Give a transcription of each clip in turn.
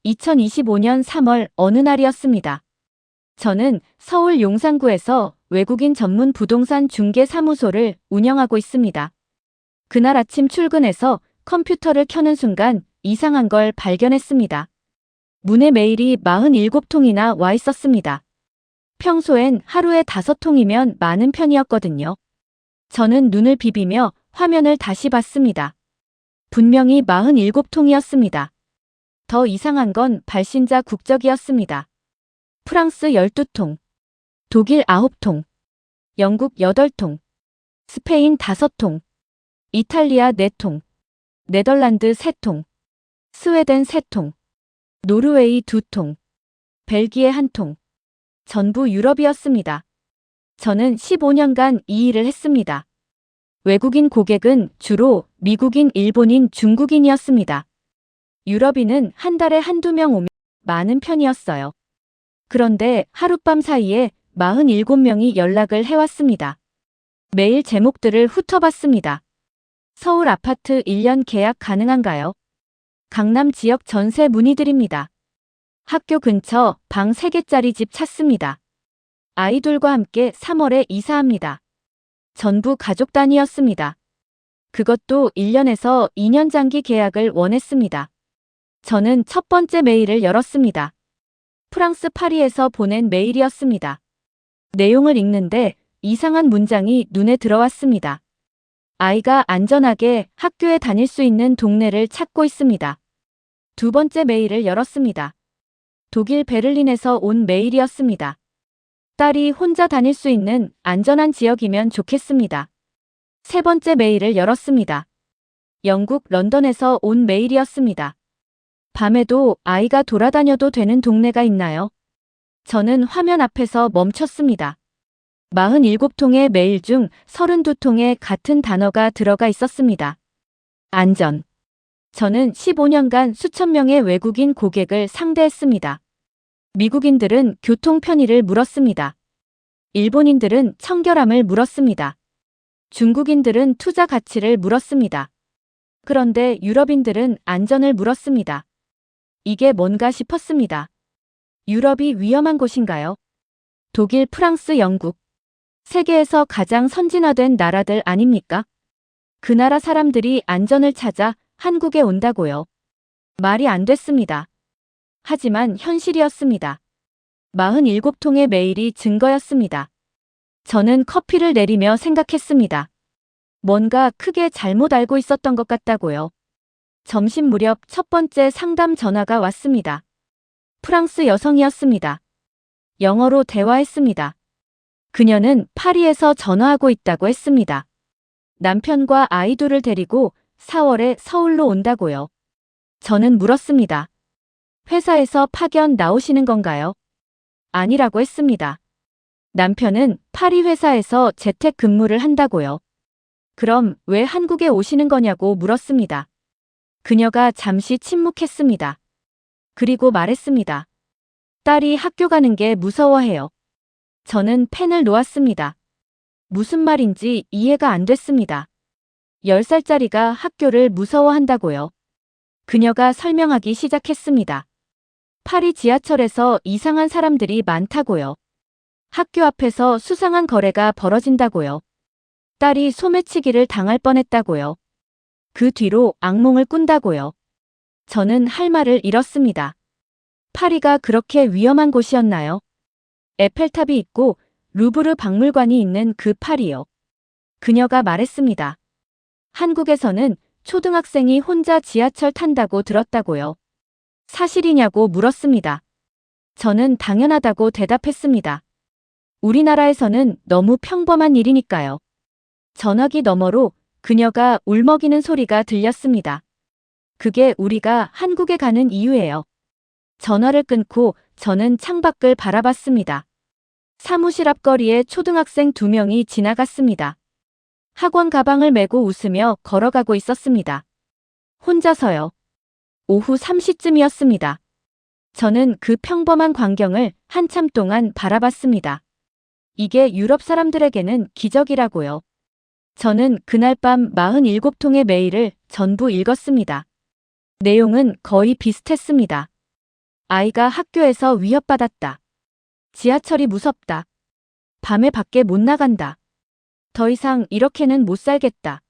2025년 3월 어느 날이었습니다. 저는 서울 용산구에서 외국인 전문 부동산 중개 사무소를 운영하고 있습니다. 그날 아침 출근해서 컴퓨터를 켜는 순간 이상한 걸 발견했습니다. 문에 메일이 47통이나 와 있었습니다. 평소엔 하루에 5통이면 많은 편이었거든요. 저는 눈을 비비며 화면을 다시 봤습니다. 분명히 47통이었습니다. 더 이상한 건 발신자 국적이었습니다. 프랑스 12통, 독일 9통, 영국 8통, 스페인 5통, 이탈리아 4통, 네덜란드 3통, 스웨덴 3통, 노르웨이 2통, 벨기에 1통, 전부 유럽이었습니다. 저는 15년간 이 일을 했습니다. 외국인 고객은 주로 미국인, 일본인, 중국인이었습니다. 유럽인은 한 달에 한두 명 오면 많은 편이었어요. 그런데 하룻밤 사이에 47명이 연락을 해왔습니다. 메일 제목들을 훑어봤습니다. 서울 아파트 1년 계약 가능한가요? 강남 지역 전세 문의드립니다. 학교 근처 방 3개짜리 집 찾습니다. 아이들과 함께 3월에 이사합니다. 전부 가족 단위였습니다. 그것도 1년에서 2년 장기 계약을 원했습니다. 저는 첫 번째 메일을 열었습니다. 프랑스 파리에서 보낸 메일이었습니다. 내용을 읽는데 이상한 문장이 눈에 들어왔습니다. 아이가 안전하게 학교에 다닐 수 있는 동네를 찾고 있습니다. 두 번째 메일을 열었습니다. 독일 베를린에서 온 메일이었습니다. 딸이 혼자 다닐 수 있는 안전한 지역이면 좋겠습니다. 세 번째 메일을 열었습니다. 영국 런던에서 온 메일이었습니다. 밤에도 아이가 돌아다녀도 되는 동네가 있나요? 저는 화면 앞에서 멈췄습니다. 47통의 메일 중 32통에 같은 단어가 들어가 있었습니다. 안전. 저는 15년간 수천 명의 외국인 고객을 상대했습니다. 미국인들은 교통 편의를 물었습니다. 일본인들은 청결함을 물었습니다. 중국인들은 투자 가치를 물었습니다. 그런데 유럽인들은 안전을 물었습니다. 이게 뭔가 싶었습니다. 유럽이 위험한 곳인가요? 독일, 프랑스, 영국. 세계에서 가장 선진화된 나라들 아닙니까? 그 나라 사람들이 안전을 찾아 한국에 온다고요. 말이 안 됐습니다. 하지만 현실이었습니다. 47통의 메일이 증거였습니다. 저는 커피를 내리며 생각했습니다. 뭔가 크게 잘못 알고 있었던 것 같다고요. 점심 무렵 첫 번째 상담 전화가 왔습니다. 프랑스 여성이었습니다. 영어로 대화했습니다. 그녀는 파리에서 전화하고 있다고 했습니다. 남편과 아이 둘을 데리고 4월에 서울로 온다고요. 저는 물었습니다. 회사에서 파견 나오시는 건가요? 아니라고 했습니다. 남편은 파리 회사에서 재택 근무를 한다고요. 그럼 왜 한국에 오시는 거냐고 물었습니다. 그녀가 잠시 침묵했습니다. 그리고 말했습니다. 딸이 학교 가는 게 무서워해요. 저는 펜을 놓았습니다. 무슨 말인지 이해가 안 됐습니다. 10살짜리가 학교를 무서워한다고요. 그녀가 설명하기 시작했습니다. 파리 지하철에서 이상한 사람들이 많다고요. 학교 앞에서 수상한 거래가 벌어진다고요. 딸이 소매치기를 당할 뻔했다고요. 그 뒤로 악몽을 꾼다고요. 저는 할 말을 잃었습니다. 파리가 그렇게 위험한 곳이었나요? 에펠탑이 있고 루브르 박물관이 있는 그 파리요. 그녀가 말했습니다. 한국에서는 초등학생이 혼자 지하철 탄다고 들었다고요. 사실이냐고 물었습니다. 저는 당연하다고 대답했습니다. 우리나라에서는 너무 평범한 일이니까요. 전화기 너머로 그녀가 울먹이는 소리가 들렸습니다. 그게 우리가 한국에 가는 이유예요. 전화를 끊고 저는 창밖을 바라봤습니다. 사무실 앞거리에 초등학생 2명이 지나갔습니다. 학원 가방을 메고 웃으며 걸어가고 있었습니다. 혼자서요. 오후 3시쯤이었습니다. 저는 그 평범한 광경을 한참 동안 바라봤습니다. 이게 유럽 사람들에게는 기적이라고요. 저는 그날 밤 47통의 메일을 전부 읽었습니다. 내용은 거의 비슷했습니다. 아이가 학교에서 위협받았다. 지하철이 무섭다. 밤에 밖에 못 나간다. 더 이상 이렇게는 못 살겠다.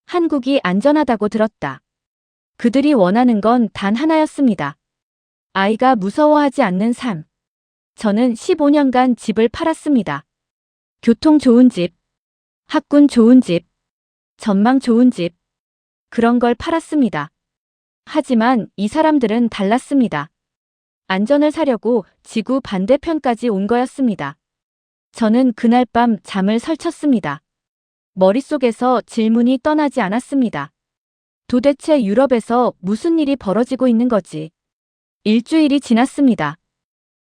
한국이 안전하다고 들었다. 그들이 원하는 건 단 하나였습니다. 아이가 무서워하지 않는 삶. 저는 15년간 집을 팔았습니다. 교통 좋은 집, 학군 좋은 집, 전망 좋은 집. 그런 걸 팔았습니다. 하지만 이 사람들은 달랐습니다. 안전을 사려고 지구 반대편까지 온 거였습니다. 저는 그날 밤 잠을 설쳤습니다. 머릿속에서 질문이 떠나지 않았습니다. 도대체 유럽에서 무슨 일이 벌어지고 있는 거지? 일주일이 지났습니다.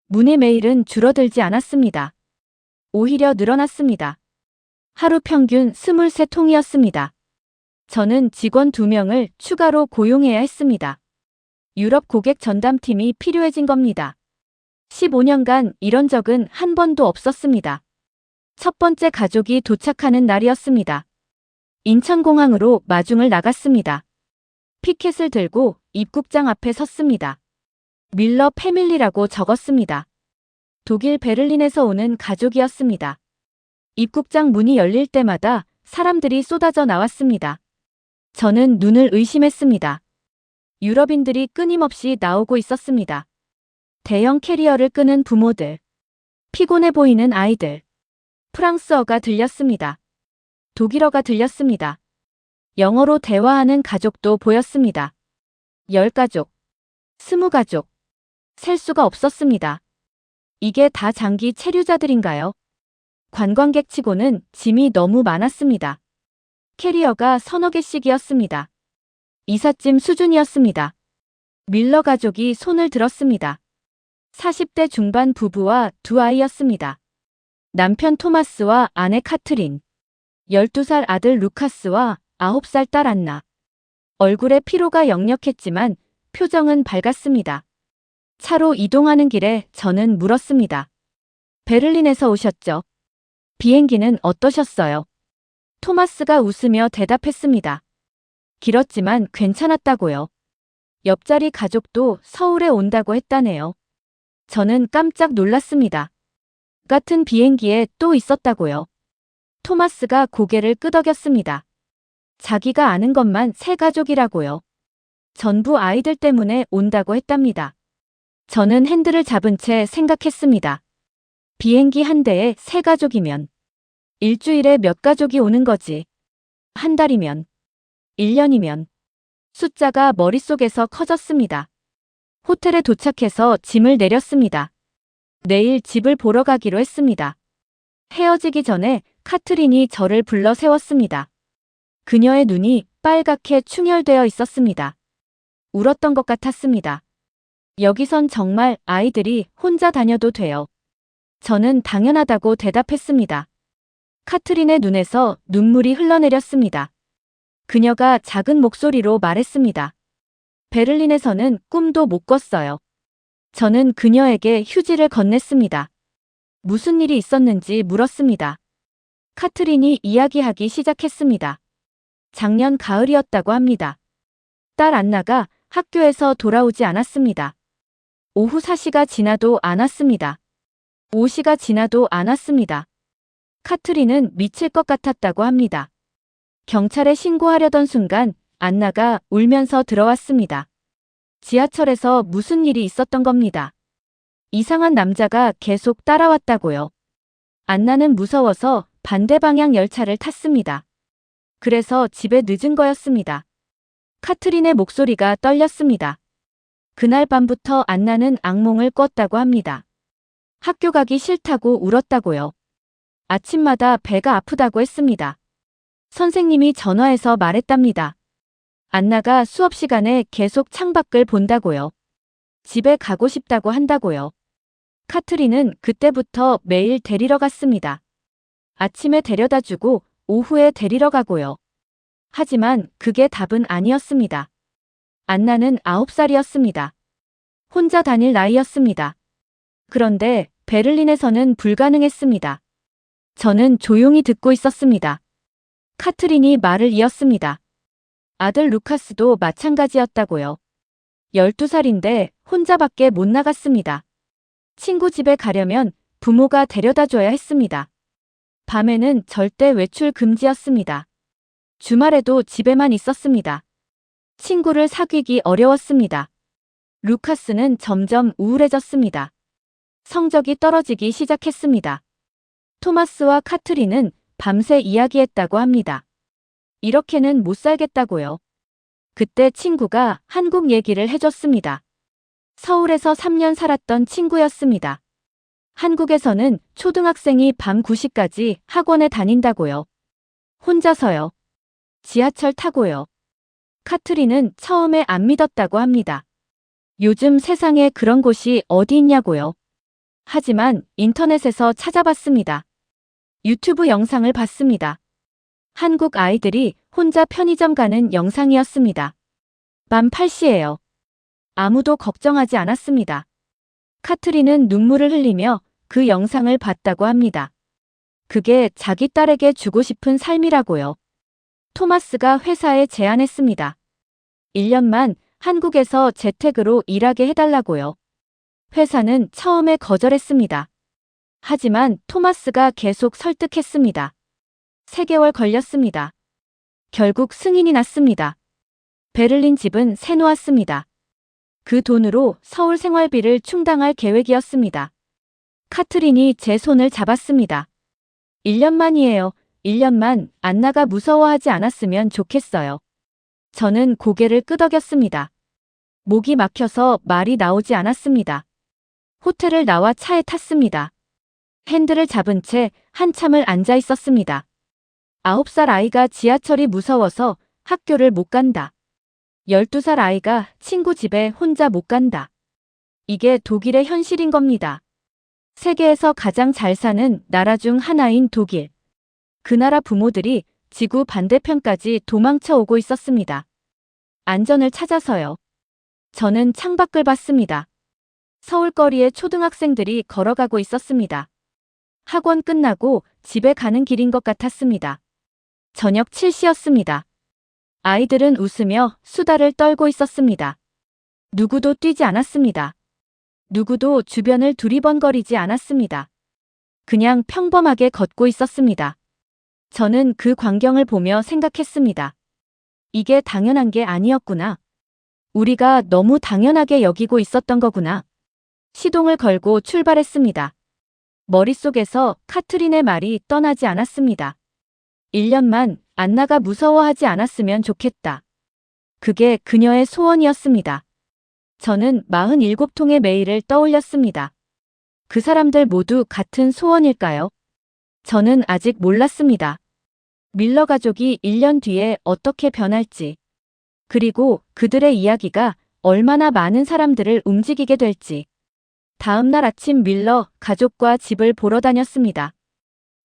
문의 메일은 줄어들지 않았습니다. 오히려 늘어났습니다. 하루 평균 23통이었습니다. 저는 직원 2명을 추가로 고용해야 했습니다. 유럽 고객 전담팀이 필요해진 겁니다. 15년간 이런 적은 한 번도 없었습니다. 첫 번째 가족이 도착하는 날이었습니다. 인천공항으로 마중을 나갔습니다. 피켓을 들고 입국장 앞에 섰습니다. 밀러 패밀리라고 적었습니다. 독일 베를린에서 오는 가족이었습니다. 입국장 문이 열릴 때마다 사람들이 쏟아져 나왔습니다. 저는 눈을 의심했습니다. 유럽인들이 끊임없이 나오고 있었습니다. 대형 캐리어를 끄는 부모들, 피곤해 보이는 아이들, 프랑스어가 들렸습니다. 독일어가 들렸습니다. 영어로 대화하는 가족도 보였습니다. 10가족, 20가족, 셀 수가 없었습니다. 이게 다 장기 체류자들인가요? 관광객치고는 짐이 너무 많았습니다. 캐리어가 서너 개씩이었습니다. 이삿짐 수준이었습니다. 밀러 가족이 손을 들었습니다. 40대 중반 부부와 2아이였습니다. 남편 토마스와 아내 카트린, 12살 아들 루카스와 9살 딸 안나. 얼굴에 피로가 역력했지만 표정은 밝았습니다. 차로 이동하는 길에 저는 물었습니다. 베를린에서 오셨죠? 비행기는 어떠셨어요? 토마스가 웃으며 대답했습니다. 길었지만 괜찮았다고요. 옆자리 가족도 서울에 온다고 했다네요. 저는 깜짝 놀랐습니다. 같은 비행기에 또 있었다고요. 토마스가 고개를 끄덕였습니다. 자기가 아는 것만 3가족이라고요. 전부 아이들 때문에 온다고 했답니다. 저는 핸들을 잡은 채 생각했습니다. 비행기 한 대에 3가족이면 일주일에 몇 가족이 오는 거지. 한 달이면, 1년이면. 숫자가 머릿속에서 커졌습니다. 호텔에 도착해서 짐을 내렸습니다. 내일 집을 보러 가기로 했습니다. 헤어지기 전에 카트린이 저를 불러 세웠습니다. 그녀의 눈이 빨갛게 충혈되어 있었습니다. 울었던 것 같았습니다. 여기선 정말 아이들이 혼자 다녀도 돼요. 저는 당연하다고 대답했습니다. 카트린의 눈에서 눈물이 흘러내렸습니다. 그녀가 작은 목소리로 말했습니다. 베를린에서는 꿈도 못 꿨어요. 저는 그녀에게 휴지를 건넸습니다. 무슨 일이 있었는지 물었습니다. 카트린이 이야기하기 시작했습니다. 작년 가을이었다고 합니다. 딸 안나가 학교에서 돌아오지 않았습니다. 오후 4시가 지나도 안 왔습니다. 5시가 지나도 안 왔습니다. 카트린은 미칠 것 같았다고 합니다. 경찰에 신고하려던 순간 안나가 울면서 들어왔습니다. 지하철에서 무슨 일이 있었던 겁니다. 이상한 남자가 계속 따라왔다고요. 안나는 무서워서 반대 방향 열차를 탔습니다. 그래서 집에 늦은 거였습니다. 카트린의 목소리가 떨렸습니다. 그날 밤부터 안나는 악몽을 꿨다고 합니다. 학교 가기 싫다고 울었다고요. 아침마다 배가 아프다고 했습니다. 선생님이 전화해서 말했답니다. 안나가 수업 시간에 계속 창밖을 본다고요. 집에 가고 싶다고 한다고요. 카트린은 그때부터 매일 데리러 갔습니다. 아침에 데려다주고 오후에 데리러 가고요. 하지만 그게 답은 아니었습니다. 안나는 9살이었습니다. 혼자 다닐 나이였습니다. 그런데 베를린에서는 불가능했습니다. 저는 조용히 듣고 있었습니다. 카트린이 말을 이었습니다. 아들 루카스도 마찬가지였다고요. 12살인데 혼자밖에 못 나갔습니다. 친구 집에 가려면 부모가 데려다 줘야 했습니다. 밤에는 절대 외출 금지였습니다. 주말에도 집에만 있었습니다. 친구를 사귀기 어려웠습니다. 루카스는 점점 우울해졌습니다. 성적이 떨어지기 시작했습니다. 토마스와 카트린은 밤새 이야기했다고 합니다. 이렇게는 못 살겠다고요. 그때 친구가 한국 얘기를 해줬습니다. 서울에서 3년 살았던 친구였습니다. 한국에서는 초등학생이 밤 9시까지 학원에 다닌다고요. 혼자서요. 지하철 타고요. 카트린은 처음에 안 믿었다고 합니다. 요즘 세상에 그런 곳이 어디 있냐고요. 하지만 인터넷에서 찾아봤습니다. 유튜브 영상을 봤습니다. 한국 아이들이 혼자 편의점 가는 영상이었습니다. 밤 8시예요. 아무도 걱정하지 않았습니다. 카트린은 눈물을 흘리며 그 영상을 봤다고 합니다. 그게 자기 딸에게 주고 싶은 삶이라고요. 토마스가 회사에 제안했습니다. 1년만 한국에서 재택으로 일하게 해달라고요. 회사는 처음에 거절했습니다. 하지만 토마스가 계속 설득했습니다. 3개월 걸렸습니다. 결국 승인이 났습니다. 베를린 집은 새놓았습니다. 그 돈으로 서울 생활비를 충당할 계획이었습니다. 카트린이 제 손을 잡았습니다. 1년만이에요. 1년만 안나가 무서워하지 않았으면 좋겠어요. 저는 고개를 끄덕였습니다. 목이 막혀서 말이 나오지 않았습니다. 호텔을 나와 차에 탔습니다. 핸들을 잡은 채 한참을 앉아 있었습니다. 9살 아이가 지하철이 무서워서 학교를 못 간다. 12살 아이가 친구 집에 혼자 못 간다. 이게 독일의 현실인 겁니다. 세계에서 가장 잘 사는 나라 중 하나인 독일. 그 나라 부모들이 지구 반대편까지 도망쳐 오고 있었습니다. 안전을 찾아서요. 저는 창밖을 봤습니다. 서울거리에 초등학생들이 걸어가고 있었습니다. 학원 끝나고 집에 가는 길인 것 같았습니다. 저녁 7시였습니다. 아이들은 웃으며 수다를 떨고 있었습니다. 누구도 뛰지 않았습니다. 누구도 주변을 두리번거리지 않았습니다. 그냥 평범하게 걷고 있었습니다. 저는 그 광경을 보며 생각했습니다. 이게 당연한 게 아니었구나. 우리가 너무 당연하게 여기고 있었던 거구나. 시동을 걸고 출발했습니다. 머릿속에서 카트린의 말이 떠나지 않았습니다. 1년만 안나가 무서워하지 않았으면 좋겠다. 그게 그녀의 소원이었습니다. 저는 47통의 메일을 떠올렸습니다. 그 사람들 모두 같은 소원일까요? 저는 아직 몰랐습니다. 밀러 가족이 1년 뒤에 어떻게 변할지, 그리고 그들의 이야기가 얼마나 많은 사람들을 움직이게 될지. 다음 날 아침 밀러 가족과 집을 보러 다녔습니다.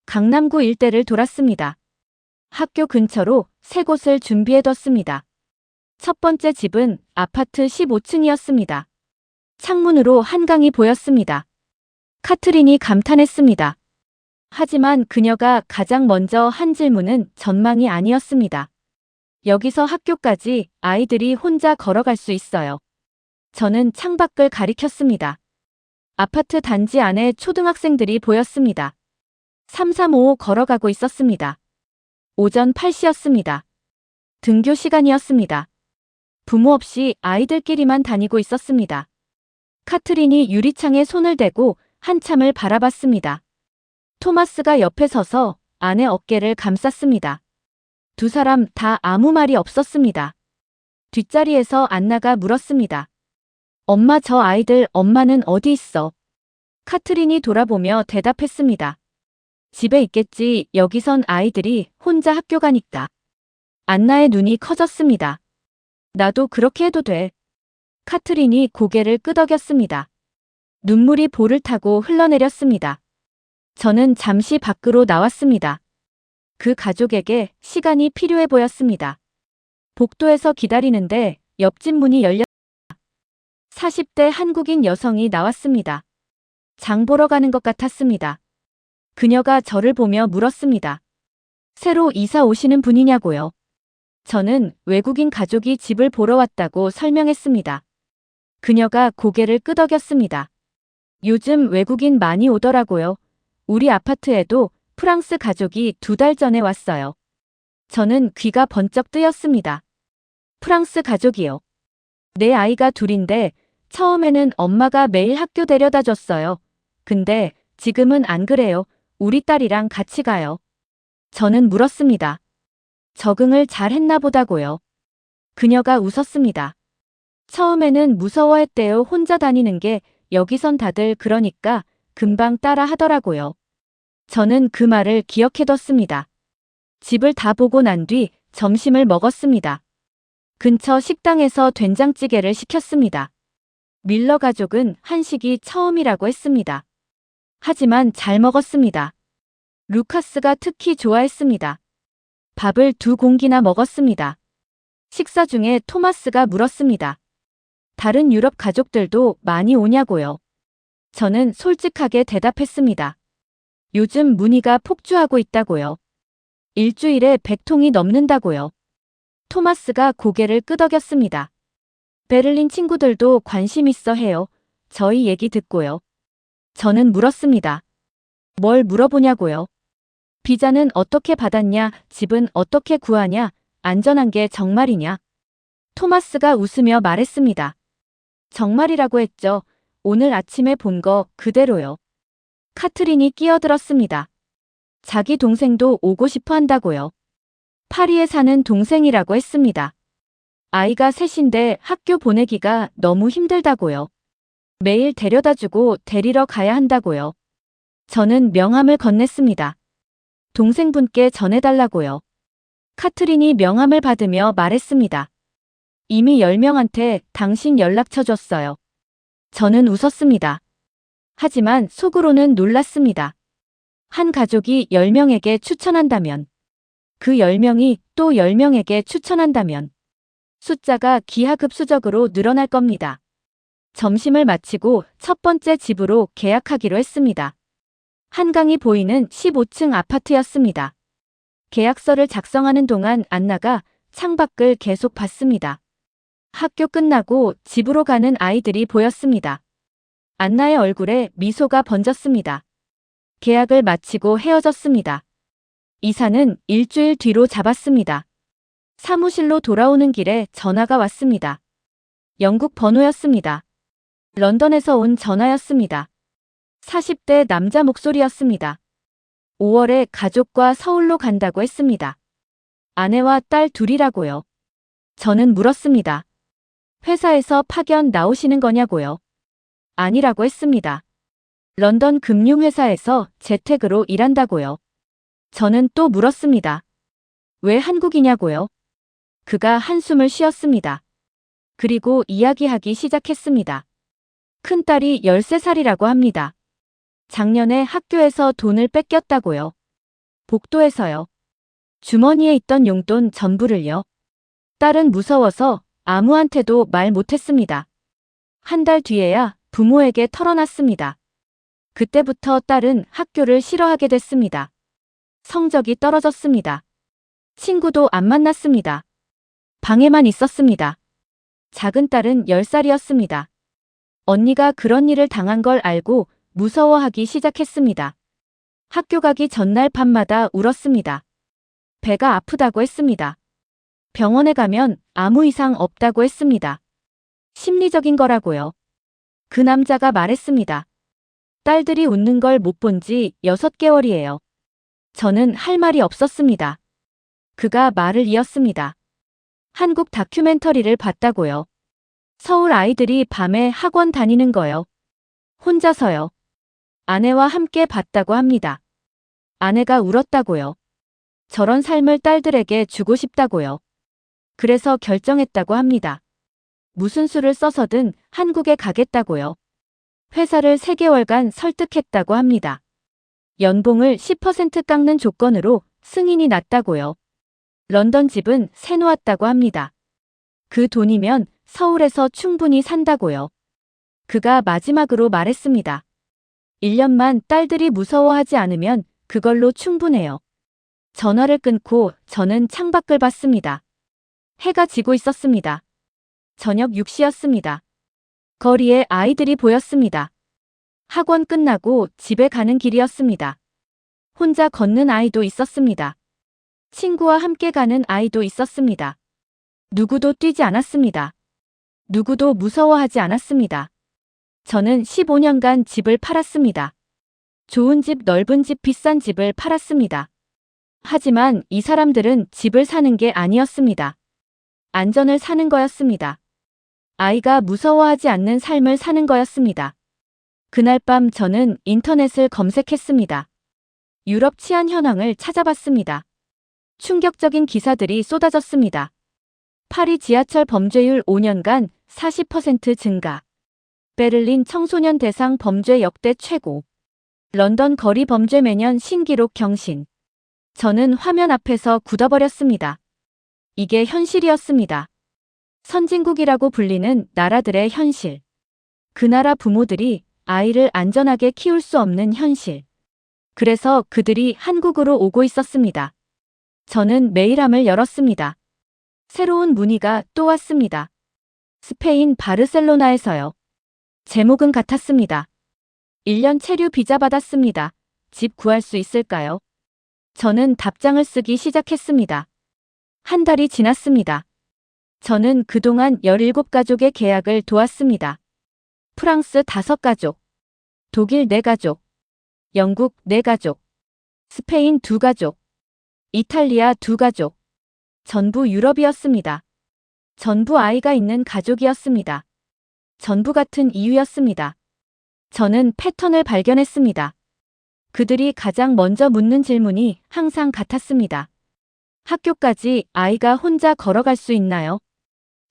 강남구 일대를 돌았습니다. 학교 근처로 3곳을 준비해뒀습니다. 첫 번째 집은 아파트 15층이었습니다. 창문으로 한강이 보였습니다. 카트린이 감탄했습니다. 하지만 그녀가 가장 먼저 한 질문은 전망이 아니었습니다. 여기서 학교까지 아이들이 혼자 걸어갈 수 있어요. 저는 창밖을 가리켰습니다. 아파트 단지 안에 초등학생들이 보였습니다. 335 걸어가고 있었습니다. 오전 8시였습니다. 등교 시간이었습니다. 부모 없이 아이들끼리만 다니고 있었습니다. 카트린이 유리창에 손을 대고 한참을 바라봤습니다. 토마스가 옆에 서서 아내 어깨를 감쌌습니다. 두 사람 다 아무 말이 없었습니다. 뒷자리에서 안나가 물었습니다. 엄마, 저 아이들 엄마는 어디 있어? 카트린이 돌아보며 대답했습니다. 집에 있겠지. 여기선 아이들이 혼자 학교 가니까. 안나의 눈이 커졌습니다. 나도 그렇게 해도 돼. 카트린이 고개를 끄덕였습니다. 눈물이 볼을 타고 흘러내렸습니다. 저는 잠시 밖으로 나왔습니다. 그 가족에게 시간이 필요해 보였습니다. 복도에서 기다리는데 옆집 문이 열렸습니다. 40대 한국인 여성이 나왔습니다. 장 보러 가는 것 같았습니다. 그녀가 저를 보며 물었습니다. 새로 이사 오시는 분이냐고요? 저는 외국인 가족이 집을 보러 왔다고 설명했습니다. 그녀가 고개를 끄덕였습니다. 요즘 외국인 많이 오더라고요. 우리 아파트에도 프랑스 가족이 2달 전에 왔어요. 저는 귀가 번쩍 뜨였습니다. 프랑스 가족이요. 내 아이가 둘인데 처음에는 엄마가 매일 학교 데려다 줬어요. 근데 지금은 안 그래요. 우리 딸이랑 같이 가요. 저는 물었습니다. 적응을 잘 했나 보다고요. 그녀가 웃었습니다. 처음에는 무서워했대요. 혼자 다니는 게. 여기선 다들 그러니까 금방 따라 하더라고요. 저는 그 말을 기억해뒀습니다. 집을 다 보고 난 뒤 점심을 먹었습니다. 근처 식당에서 된장찌개를 시켰습니다. 밀러 가족은 한식이 처음이라고 했습니다. 하지만 잘 먹었습니다. 루카스가 특히 좋아했습니다. 밥을 2공기나 먹었습니다. 식사 중에 토마스가 물었습니다. 다른 유럽 가족들도 많이 오냐고요. 저는 솔직하게 대답했습니다. 요즘 문의가 폭주하고 있다고요. 일주일에 100통이 넘는다고요. 토마스가 고개를 끄덕였습니다. 베를린 친구들도 관심 있어 해요. 저희 얘기 듣고요. 저는 물었습니다. 뭘 물어보냐고요. 비자는 어떻게 받았냐, 집은 어떻게 구하냐, 안전한 게 정말이냐. 토마스가 웃으며 말했습니다. 정말이라고 했죠. 오늘 아침에 본 거 그대로요. 카트린이 끼어들었습니다. 자기 동생도 오고 싶어 한다고요. 파리에 사는 동생이라고 했습니다. 아이가 셋인데 학교 보내기가 너무 힘들다고요. 매일 데려다주고 데리러 가야 한다고요. 저는 명함을 건넸습니다. 동생분께 전해달라고요. 카트린이 명함을 받으며 말했습니다. 이미 10명한테 당신 연락처 줬어요. 저는 웃었습니다. 하지만 속으로는 놀랐습니다. 한 가족이 10명에게 추천한다면, 그 10명이 또 10명에게 추천한다면 숫자가 기하급수적으로 늘어날 겁니다. 점심을 마치고 첫 번째 집으로 계약하기로 했습니다. 한강이 보이는 15층 아파트였습니다. 계약서를 작성하는 동안 안나가 창밖을 계속 봤습니다. 학교 끝나고 집으로 가는 아이들이 보였습니다. 안나의 얼굴에 미소가 번졌습니다. 계약을 마치고 헤어졌습니다. 이사는 일주일 뒤로 잡았습니다. 사무실로 돌아오는 길에 전화가 왔습니다. 영국 번호였습니다. 런던에서 온 전화였습니다. 40대 남자 목소리였습니다. 5월에 가족과 서울로 간다고 했습니다. 아내와 딸 둘이라고요. 저는 물었습니다. 회사에서 파견 나오시는 거냐고요. 아니라고 했습니다. 런던 금융회사에서 재택으로 일한다고요. 저는 또 물었습니다. 왜 한국이냐고요. 그가 한숨을 쉬었습니다. 그리고 이야기하기 시작했습니다. 큰딸이 13살이라고 합니다. 작년에 학교에서 돈을 뺏겼다고요. 복도에서요. 주머니에 있던 용돈 전부를요. 딸은 무서워서 아무한테도 말 못했습니다. 한 달 뒤에야 부모에게 털어놨습니다. 그때부터 딸은 학교를 싫어하게 됐습니다. 성적이 떨어졌습니다. 친구도 안 만났습니다. 방에만 있었습니다. 작은 딸은 10살이었습니다. 언니가 그런 일을 당한 걸 알고 무서워하기 시작했습니다. 학교 가기 전날 밤마다 울었습니다. 배가 아프다고 했습니다. 병원에 가면 아무 이상 없다고 했습니다. 심리적인 거라고요. 그 남자가 말했습니다. 딸들이 웃는 걸 못 본 지 6개월이에요. 저는 할 말이 없었습니다. 그가 말을 이었습니다. 한국 다큐멘터리를 봤다고요. 서울 아이들이 밤에 학원 다니는 거요. 혼자서요. 아내와 함께 봤다고 합니다. 아내가 울었다고요. 저런 삶을 딸들에게 주고 싶다고요. 그래서 결정했다고 합니다. 무슨 수를 써서든 한국에 가겠다고요. 회사를 3개월간 설득했다고 합니다. 연봉을 10% 깎는 조건으로 승인이 났다고요. 런던 집은 세놓았다고 합니다. 그 돈이면 서울에서 충분히 산다고요. 그가 마지막으로 말했습니다. 1년만 딸들이 무서워하지 않으면 그걸로 충분해요. 전화를 끊고 저는 창밖을 봤습니다. 해가 지고 있었습니다. 저녁 6시였습니다. 거리에 아이들이 보였습니다. 학원 끝나고 집에 가는 길이었습니다. 혼자 걷는 아이도 있었습니다. 친구와 함께 가는 아이도 있었습니다. 누구도 뛰지 않았습니다. 누구도 무서워하지 않았습니다. 저는 15년간 집을 팔았습니다. 좋은 집, 넓은 집, 비싼 집을 팔았습니다. 하지만 이 사람들은 집을 사는 게 아니었습니다. 안전을 사는 거였습니다. 아이가 무서워하지 않는 삶을 사는 거였습니다. 그날 밤 저는 인터넷을 검색했습니다. 유럽 치안 현황을 찾아봤습니다. 충격적인 기사들이 쏟아졌습니다. 파리 지하철 범죄율 5년간 40% 증가. 베를린 청소년 대상 범죄 역대 최고. 런던 거리 범죄 매년 신기록 경신. 저는 화면 앞에서 굳어버렸습니다. 이게 현실이었습니다. 선진국이라고 불리는 나라들의 현실. 그 나라 부모들이 아이를 안전하게 키울 수 없는 현실. 그래서 그들이 한국으로 오고 있었습니다. 저는 메일함을 열었습니다. 새로운 문의가 또 왔습니다. 스페인 바르셀로나에서요. 제목은 같았습니다. 1년 체류 비자 받았습니다. 집 구할 수 있을까요? 저는 답장을 쓰기 시작했습니다. 한 달이 지났습니다. 저는 그동안 17가족의 계약을 도왔습니다. 프랑스 5가족, 독일 4가족, 영국 4가족, 스페인 2가족, 이탈리아 2가족, 전부 유럽이었습니다. 전부 아이가 있는 가족이었습니다. 전부 같은 이유였습니다. 저는 패턴을 발견했습니다. 그들이 가장 먼저 묻는 질문이 항상 같았습니다. 학교까지 아이가 혼자 걸어갈 수 있나요?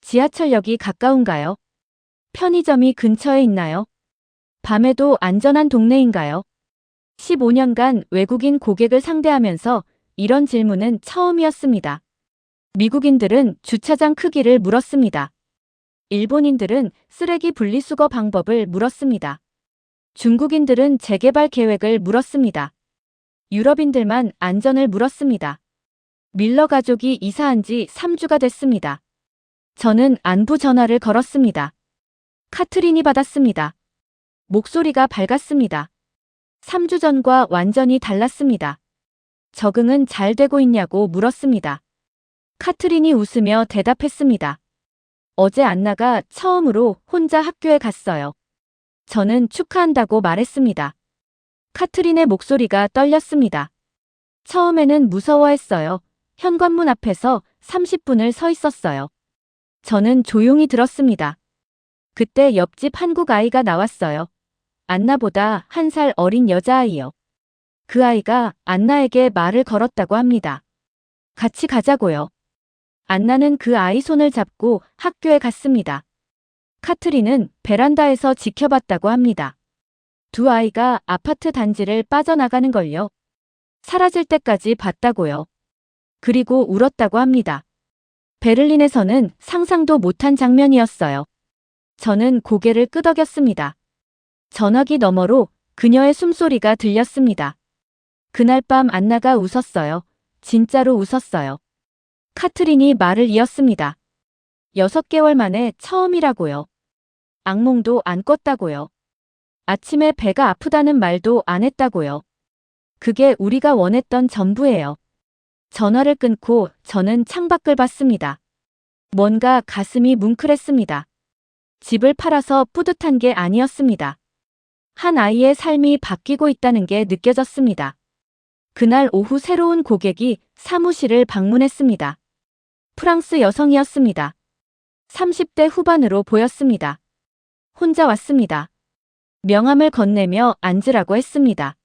지하철역이 가까운가요? 편의점이 근처에 있나요? 밤에도 안전한 동네인가요? 15년간 외국인 고객을 상대하면서 이런 질문은 처음이었습니다. 미국인들은 주차장 크기를 물었습니다. 일본인들은 쓰레기 분리수거 방법을 물었습니다. 중국인들은 재개발 계획을 물었습니다. 유럽인들만 안전을 물었습니다. 밀러 가족이 이사한 지 3주가 됐습니다. 저는 안부 전화를 걸었습니다. 카트린이 받았습니다. 목소리가 밝았습니다. 3주 전과 완전히 달랐습니다. 적응은 잘 되고 있냐고 물었습니다. 카트린이 웃으며 대답했습니다. 어제 안나가 처음으로 혼자 학교에 갔어요. 저는 축하한다고 말했습니다. 카트린의 목소리가 떨렸습니다. 처음에는 무서워했어요. 현관문 앞에서 30분을 서 있었어요. 저는 조용히 들었습니다. 그때 옆집 한국 아이가 나왔어요. 안나보다 1살 어린 여자아이요. 그 아이가 안나에게 말을 걸었다고 합니다. 같이 가자고요. 안나는 그 아이 손을 잡고 학교에 갔습니다. 카트린은 베란다에서 지켜봤다고 합니다. 두 아이가 아파트 단지를 빠져나가는 걸요. 사라질 때까지 봤다고요. 그리고 울었다고 합니다. 베를린에서는 상상도 못한 장면이었어요. 저는 고개를 끄덕였습니다. 전화기 너머로 그녀의 숨소리가 들렸습니다. 그날 밤 안나가 웃었어요. 진짜로 웃었어요. 카트린이 말을 이었습니다. 6개월 만에 처음이라고요. 악몽도 안 꿨다고요. 아침에 배가 아프다는 말도 안 했다고요. 그게 우리가 원했던 전부예요. 전화를 끊고 저는 창밖을 봤습니다. 뭔가 가슴이 뭉클했습니다. 집을 팔아서 뿌듯한 게 아니었습니다. 한 아이의 삶이 바뀌고 있다는 게 느껴졌습니다. 그날 오후 새로운 고객이 사무실을 방문했습니다. 프랑스 여성이었습니다. 30대 후반으로 보였습니다. 혼자 왔습니다. 명함을 건네며 앉으라고 했습니다.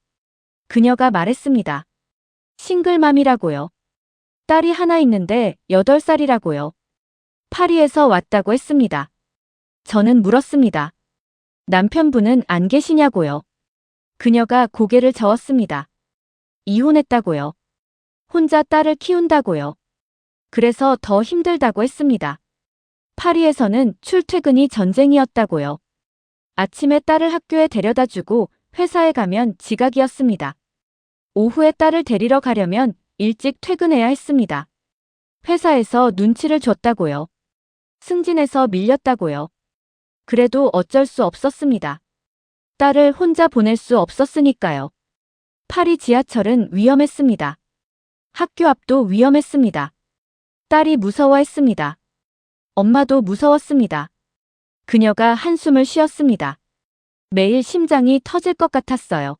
그녀가 말했습니다. 싱글맘이라고요. 딸이 하나 있는데 8살이라고요. 파리에서 왔다고 했습니다. 저는 물었습니다. 남편분은 안 계시냐고요. 그녀가 고개를 저었습니다. 이혼했다고요. 혼자 딸을 키운다고요. 그래서 더 힘들다고 했습니다. 파리에서는 출퇴근이 전쟁이었다고요. 아침에 딸을 학교에 데려다주고 회사에 가면 지각이었습니다. 오후에 딸을 데리러 가려면 일찍 퇴근해야 했습니다. 회사에서 눈치를 줬다고요. 승진해서 밀렸다고요. 그래도 어쩔 수 없었습니다. 딸을 혼자 보낼 수 없었으니까요. 파리 지하철은 위험했습니다. 학교 앞도 위험했습니다. 딸이 무서워했습니다. 엄마도 무서웠습니다. 그녀가 한숨을 쉬었습니다. 매일 심장이 터질 것 같았어요.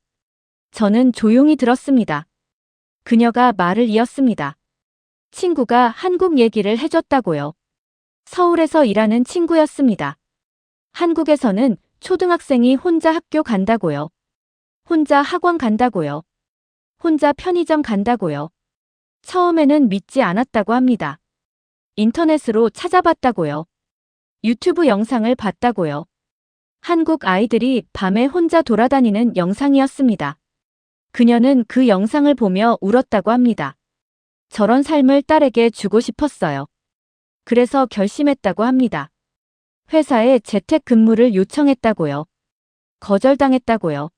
저는 조용히 들었습니다. 그녀가 말을 이었습니다. 친구가 한국 얘기를 해줬다고요. 서울에서 일하는 친구였습니다. 한국에서는 초등학생이 혼자 학교 간다고요. 혼자 학원 간다고요. 혼자 편의점 간다고요. 처음에는 믿지 않았다고 합니다. 인터넷으로 찾아봤다고요. 유튜브 영상을 봤다고요. 한국 아이들이 밤에 혼자 돌아다니는 영상이었습니다. 그녀는 그 영상을 보며 울었다고 합니다. 저런 삶을 딸에게 주고 싶었어요. 그래서 결심했다고 합니다. 회사에 재택근무를 요청했다고요. 거절당했다고요.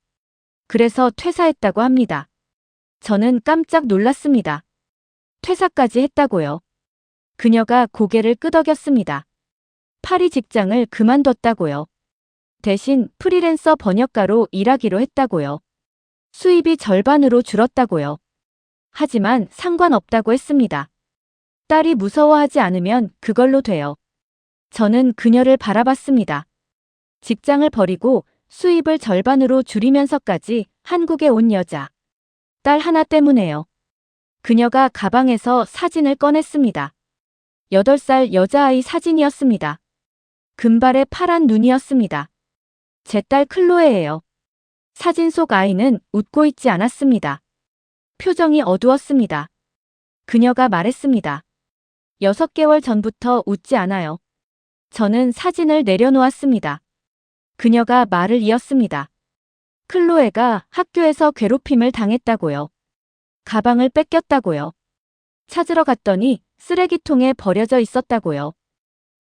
그래서 퇴사했다고 합니다. 저는 깜짝 놀랐습니다. 퇴사까지 했다고요. 그녀가 고개를 끄덕였습니다. 파리 직장을 그만뒀다고요. 대신 프리랜서 번역가로 일하기로 했다고요. 수입이 절반으로 줄었다고요. 하지만 상관없다고 했습니다. 딸이 무서워하지 않으면 그걸로 돼요. 저는 그녀를 바라봤습니다. 직장을 버리고 수입을 절반으로 줄이면서까지 한국에 온 여자. 딸 하나 때문에요. 그녀가 가방에서 사진을 꺼냈습니다. 8살 여자아이 사진이었습니다. 금발의 파란 눈이었습니다. 제 딸 클로에예요. 사진 속 아이는 웃고 있지 않았습니다. 표정이 어두웠습니다. 그녀가 말했습니다. 6개월 전부터 웃지 않아요. 저는 사진을 내려놓았습니다. 그녀가 말을 이었습니다. 클로에가 학교에서 괴롭힘을 당했다고요. 가방을 뺏겼다고요. 찾으러 갔더니 쓰레기통에 버려져 있었다고요.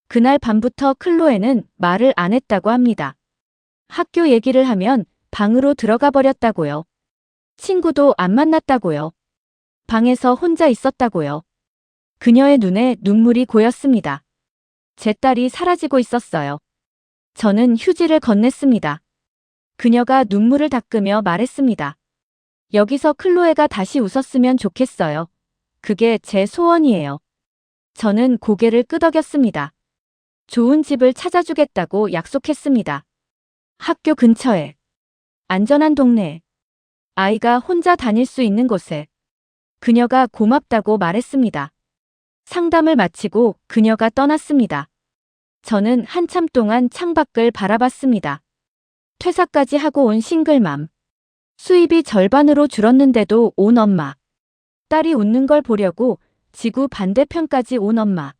그날 밤부터 클로에는 말을 안 했다고 합니다. 학교 얘기를 하면 방으로 들어가 버렸다고요. 친구도 안 만났다고요. 방에서 혼자 있었다고요. 그녀의 눈에 눈물이 고였습니다. 제 딸이 사라지고 있었어요. 저는 휴지를 건넸습니다. 그녀가 눈물을 닦으며 말했습니다. 여기서 클로에가 다시 웃었으면 좋겠어요. 그게 제 소원이에요. 저는 고개를 끄덕였습니다. 좋은 집을 찾아주겠다고 약속했습니다. 학교 근처에, 안전한 동네에, 아이가 혼자 다닐 수 있는 곳에. 그녀가 고맙다고 말했습니다. 상담을 마치고 그녀가 떠났습니다. 저는 한참 동안 창밖을 바라봤습니다. 퇴사까지 하고 온 싱글맘. 수입이 절반으로 줄었는데도 온 엄마. 딸이 웃는 걸 보려고 지구 반대편까지 온 엄마.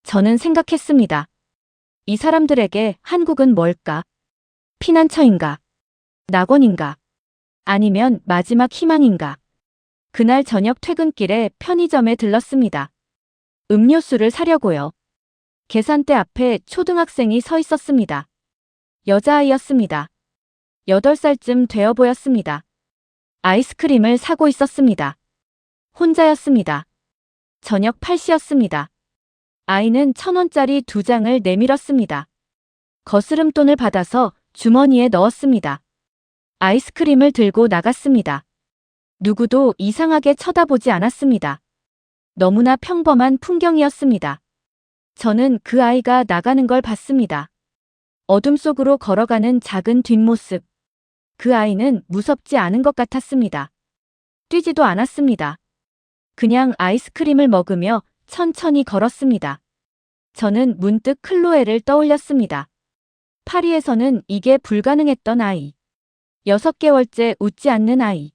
저는 생각했습니다. 이 사람들에게 한국은 뭘까? 피난처인가? 낙원인가? 아니면 마지막 희망인가? 그날 저녁 퇴근길에 편의점에 들렀습니다. 음료수를 사려고요. 계산대 앞에 초등학생이 서 있었습니다. 여자아이였습니다. 8살쯤 되어 보였습니다. 아이스크림을 사고 있었습니다. 혼자였습니다. 저녁 8시였습니다. 아이는 1,000원짜리 2장을 내밀었습니다. 거스름돈을 받아서 주머니에 넣었습니다. 아이스크림을 들고 나갔습니다. 누구도 이상하게 쳐다보지 않았습니다. 너무나 평범한 풍경이었습니다. 저는 그 아이가 나가는 걸 봤습니다. 어둠 속으로 걸어가는 작은 뒷모습. 그 아이는 무섭지 않은 것 같았습니다. 뛰지도 않았습니다. 그냥 아이스크림을 먹으며 천천히 걸었습니다. 저는 문득 클로에를 떠올렸습니다. 파리에서는 이게 불가능했던 아이. 6개월째 웃지 않는 아이.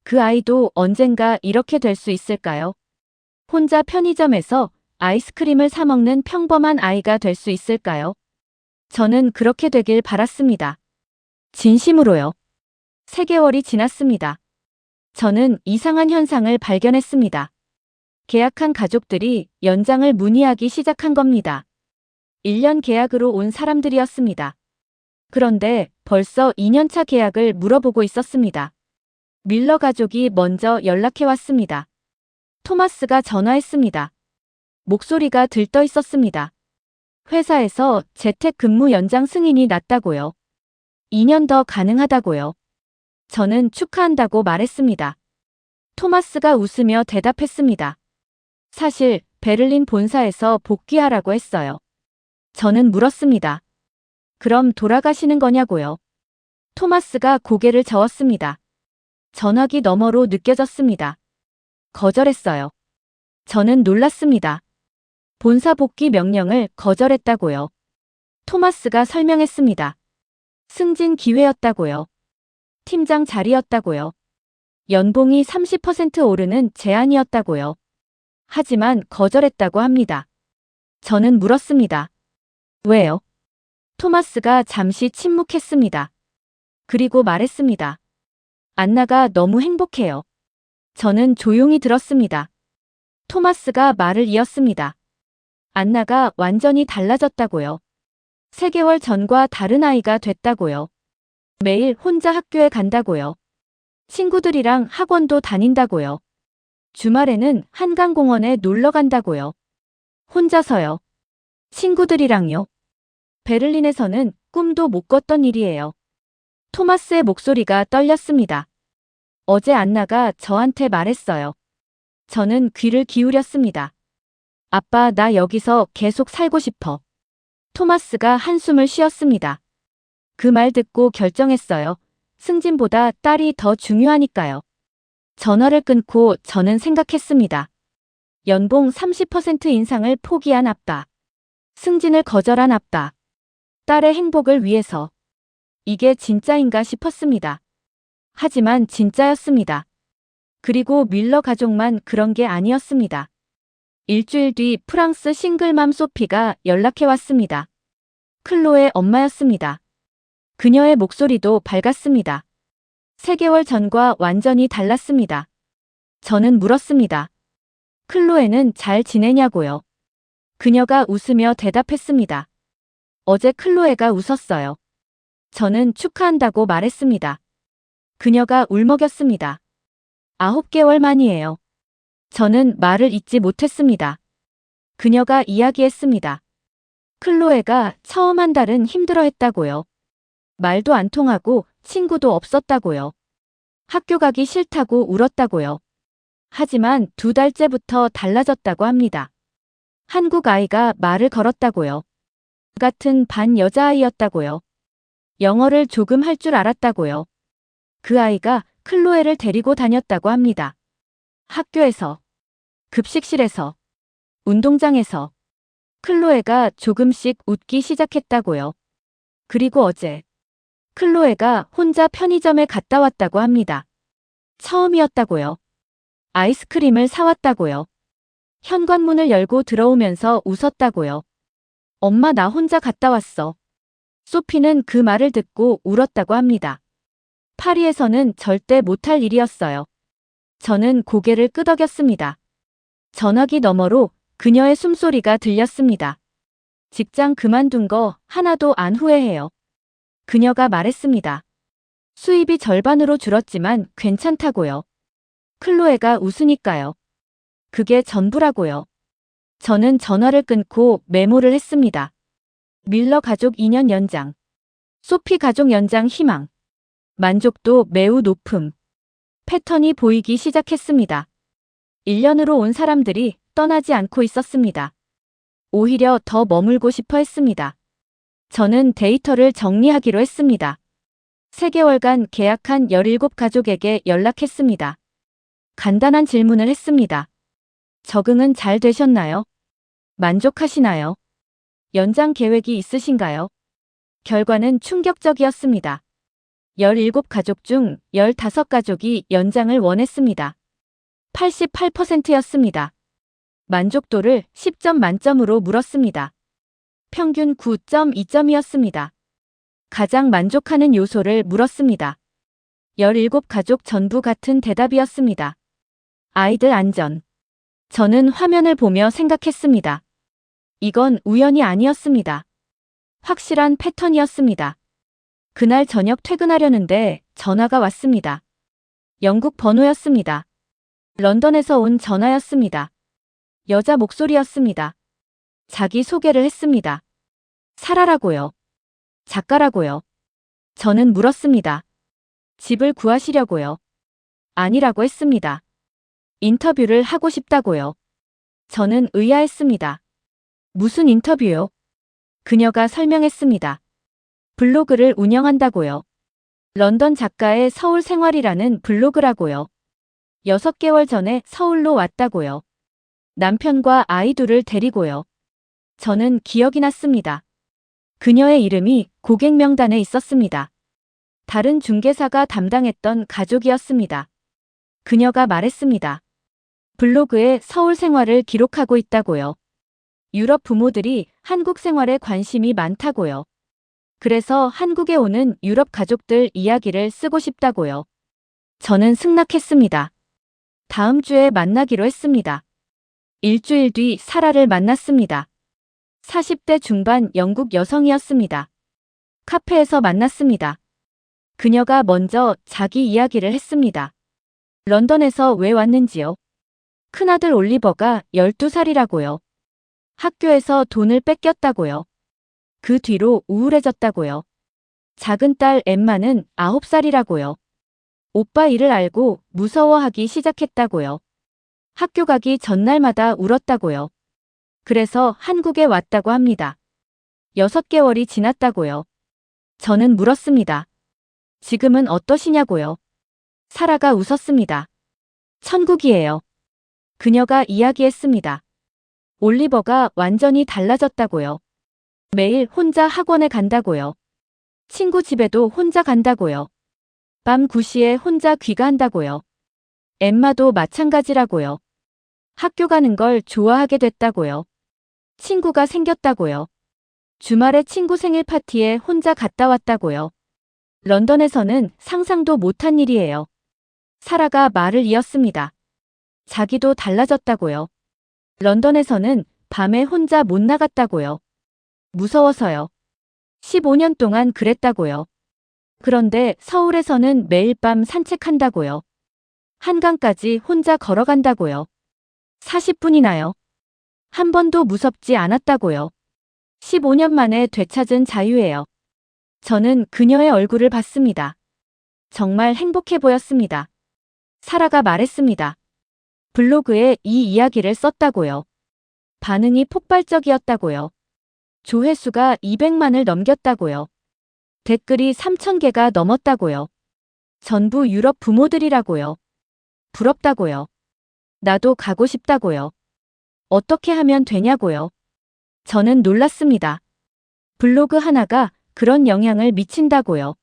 그 아이도 언젠가 이렇게 될 수 있을까요? 혼자 편의점에서 아이스크림을 사 먹는 평범한 아이가 될 수 있을까요? 저는 그렇게 되길 바랐습니다. 진심으로요. 3개월이 지났습니다. 저는 이상한 현상을 발견했습니다. 계약한 가족들이 연장을 문의하기 시작한 겁니다. 1년 계약으로 온 사람들이었습니다. 그런데 벌써 2년차 계약을 물어보고 있었습니다. 밀러 가족이 먼저 연락해 왔습니다. 토마스가 전화했습니다. 목소리가 들떠 있었습니다. 회사에서 재택근무 연장 승인이 났다고요. 2년 더 가능하다고요. 저는 축하한다고 말했습니다. 토마스가 웃으며 대답했습니다. 사실 베를린 본사에서 복귀하라고 했어요. 저는 물었습니다. 그럼 돌아가시는 거냐고요. 토마스가 고개를 저었습니다. 전화기 너머로 느껴졌습니다. 거절했어요. 저는 놀랐습니다. 본사 복귀 명령을 거절했다고요. 토마스가 설명했습니다. 승진 기회였다고요. 팀장 자리였다고요. 연봉이 30% 오르는 제안이었다고요. 하지만 거절했다고 합니다. 저는 물었습니다. 왜요? 토마스가 잠시 침묵했습니다. 그리고 말했습니다. 안나가 너무 행복해요. 저는 조용히 들었습니다. 토마스가 말을 이었습니다. 안나가 완전히 달라졌다고요. 3개월 전과 다른 아이가 됐다고요. 매일 혼자 학교에 간다고요. 친구들이랑 학원도 다닌다고요. 주말에는 한강공원에 놀러 간다고요. 혼자서요. 친구들이랑요. 베를린에서는 꿈도 못 꿨던 일이에요. 토마스의 목소리가 떨렸습니다. 어제 안나가 저한테 말했어요. 저는 귀를 기울였습니다. 아빠, 나 여기서 계속 살고 싶어. 토마스가 한숨을 쉬었습니다. 그 말 듣고 결정했어요. 승진보다 딸이 더 중요하니까요. 전화를 끊고 저는 생각했습니다. 연봉 30% 인상을 포기한 아빠. 승진을 거절한 아빠. 딸의 행복을 위해서. 이게 진짜인가 싶었습니다. 하지만 진짜였습니다. 그리고 밀러 가족만 그런 게 아니었습니다. 일주일 뒤 프랑스 싱글맘 소피가 연락해왔습니다. 클로의 엄마였습니다. 그녀의 목소리도 밝았습니다. 3개월 전과 완전히 달랐습니다. 저는 물었습니다. 클로에는 잘 지내냐고요. 그녀가 웃으며 대답했습니다. 어제 클로에가 웃었어요. 저는 축하한다고 말했습니다. 그녀가 울먹였습니다. 9개월 만이에요. 저는 말을 잇지 못했습니다. 그녀가 이야기했습니다. 클로에가 처음 한 달은 힘들어했다고요. 말도 안 통하고 친구도 없었다고요. 학교 가기 싫다고 울었다고요. 하지만 2달째부터 달라졌다고 합니다. 한국 아이가 말을 걸었다고요. 같은 반 여자아이였다고요. 영어를 조금 할 줄 알았다고요. 그 아이가 클로에를 데리고 다녔다고 합니다. 학교에서, 급식실에서, 운동장에서 클로에가 조금씩 웃기 시작했다고요. 그리고 어제 클로에가 혼자 편의점에 갔다 왔다고 합니다. 처음이었다고요. 아이스크림을 사왔다고요. 현관문을 열고 들어오면서 웃었다고요. 엄마, 나 혼자 갔다 왔어. 소피는 그 말을 듣고 울었다고 합니다. 파리에서는 절대 못할 일이었어요. 저는 고개를 끄덕였습니다. 전화기 너머로 그녀의 숨소리가 들렸습니다. 직장 그만둔 거 하나도 안 후회해요. 그녀가 말했습니다. 수입이 절반으로 줄었지만 괜찮다고요. 클로에가 웃으니까요. 그게 전부라고요. 저는 전화를 끊고 메모를 했습니다. 밀러 가족 2년 연장. 소피 가족 연장 희망. 만족도 매우 높음. 패턴이 보이기 시작했습니다. 1년으로 온 사람들이 떠나지 않고 있었습니다. 오히려 더 머물고 싶어 했습니다. 저는 데이터를 정리하기로 했습니다. 3개월간 계약한 17가족에게 연락했습니다. 간단한 질문을 했습니다. 적응은 잘 되셨나요? 만족하시나요? 연장 계획이 있으신가요? 결과는 충격적이었습니다. 17가족 중 15가족이 연장을 원했습니다. 88%였습니다. 만족도를 10점 만점으로 물었습니다. 평균 9.2점이었습니다. 가장 만족하는 요소를 물었습니다. 17가족 전부 같은 대답이었습니다. 아이들 안전. 저는 화면을 보며 생각했습니다. 이건 우연이 아니었습니다. 확실한 패턴이었습니다. 그날 저녁 퇴근하려는데 전화가 왔습니다. 영국 번호였습니다. 런던에서 온 전화였습니다. 여자 목소리였습니다. 자기 소개를 했습니다. 사라라고요. 작가라고요. 저는 물었습니다. 집을 구하시려고요. 아니라고 했습니다. 인터뷰를 하고 싶다고요. 저는 의아했습니다. 무슨 인터뷰요? 그녀가 설명했습니다. 블로그를 운영한다고요. 런던 작가의 서울 생활이라는 블로그라고요. 6개월 전에 서울로 왔다고요. 남편과 아이 둘을 데리고요. 저는 기억이 났습니다. 그녀의 이름이 고객 명단에 있었습니다. 다른 중개사가 담당했던 가족이었습니다. 그녀가 말했습니다. 블로그에 서울 생활을 기록하고 있다고요. 유럽 부모들이 한국 생활에 관심이 많다고요. 그래서 한국에 오는 유럽 가족들 이야기를 쓰고 싶다고요. 저는 승낙했습니다. 다음 주에 만나기로 했습니다. 일주일 뒤 사라를 만났습니다. 40대 중반 영국 여성이었습니다. 카페에서 만났습니다. 그녀가 먼저 자기 이야기를 했습니다. 런던에서 왜 왔는지요? 큰아들 올리버가 12살이라고요. 학교에서 돈을 뺏겼다고요. 그 뒤로 우울해졌다고요. 작은 딸 엠마는 9살이라고요. 오빠 일을 알고 무서워하기 시작했다고요. 학교 가기 전날마다 울었다고요. 그래서 한국에 왔다고 합니다. 6개월이 지났다고요. 저는 물었습니다. 지금은 어떠시냐고요. 사라가 웃었습니다. 천국이에요. 그녀가 이야기했습니다. 올리버가 완전히 달라졌다고요. 매일 혼자 학원에 간다고요. 친구 집에도 혼자 간다고요. 밤 9시에 혼자 귀가한다고요. 엠마도 마찬가지라고요. 학교 가는 걸 좋아하게 됐다고요. 친구가 생겼다고요. 주말에 친구 생일 파티에 혼자 갔다 왔다고요. 런던에서는 상상도 못한 일이에요. 사라가 말을 이었습니다. 자기도 달라졌다고요. 런던에서는 밤에 혼자 못 나갔다고요. 무서워서요. 15년 동안 그랬다고요. 그런데 서울에서는 매일 밤 산책한다고요. 한강까지 혼자 걸어간다고요. 40분이나요. 한 번도 무섭지 않았다고요. 15년 만에 되찾은 자유예요. 저는 그녀의 얼굴을 봤습니다. 정말 행복해 보였습니다. 사라가 말했습니다. 블로그에 이 이야기를 썼다고요. 반응이 폭발적이었다고요. 조회수가 200만을 넘겼다고요. 댓글이 3,000개가 넘었다고요. 전부 유럽 부모들이라고요. 부럽다고요. 나도 가고 싶다고요. 어떻게 하면 되냐고요. 저는 놀랐습니다. 블로그 하나가 그런 영향을 미친다고요.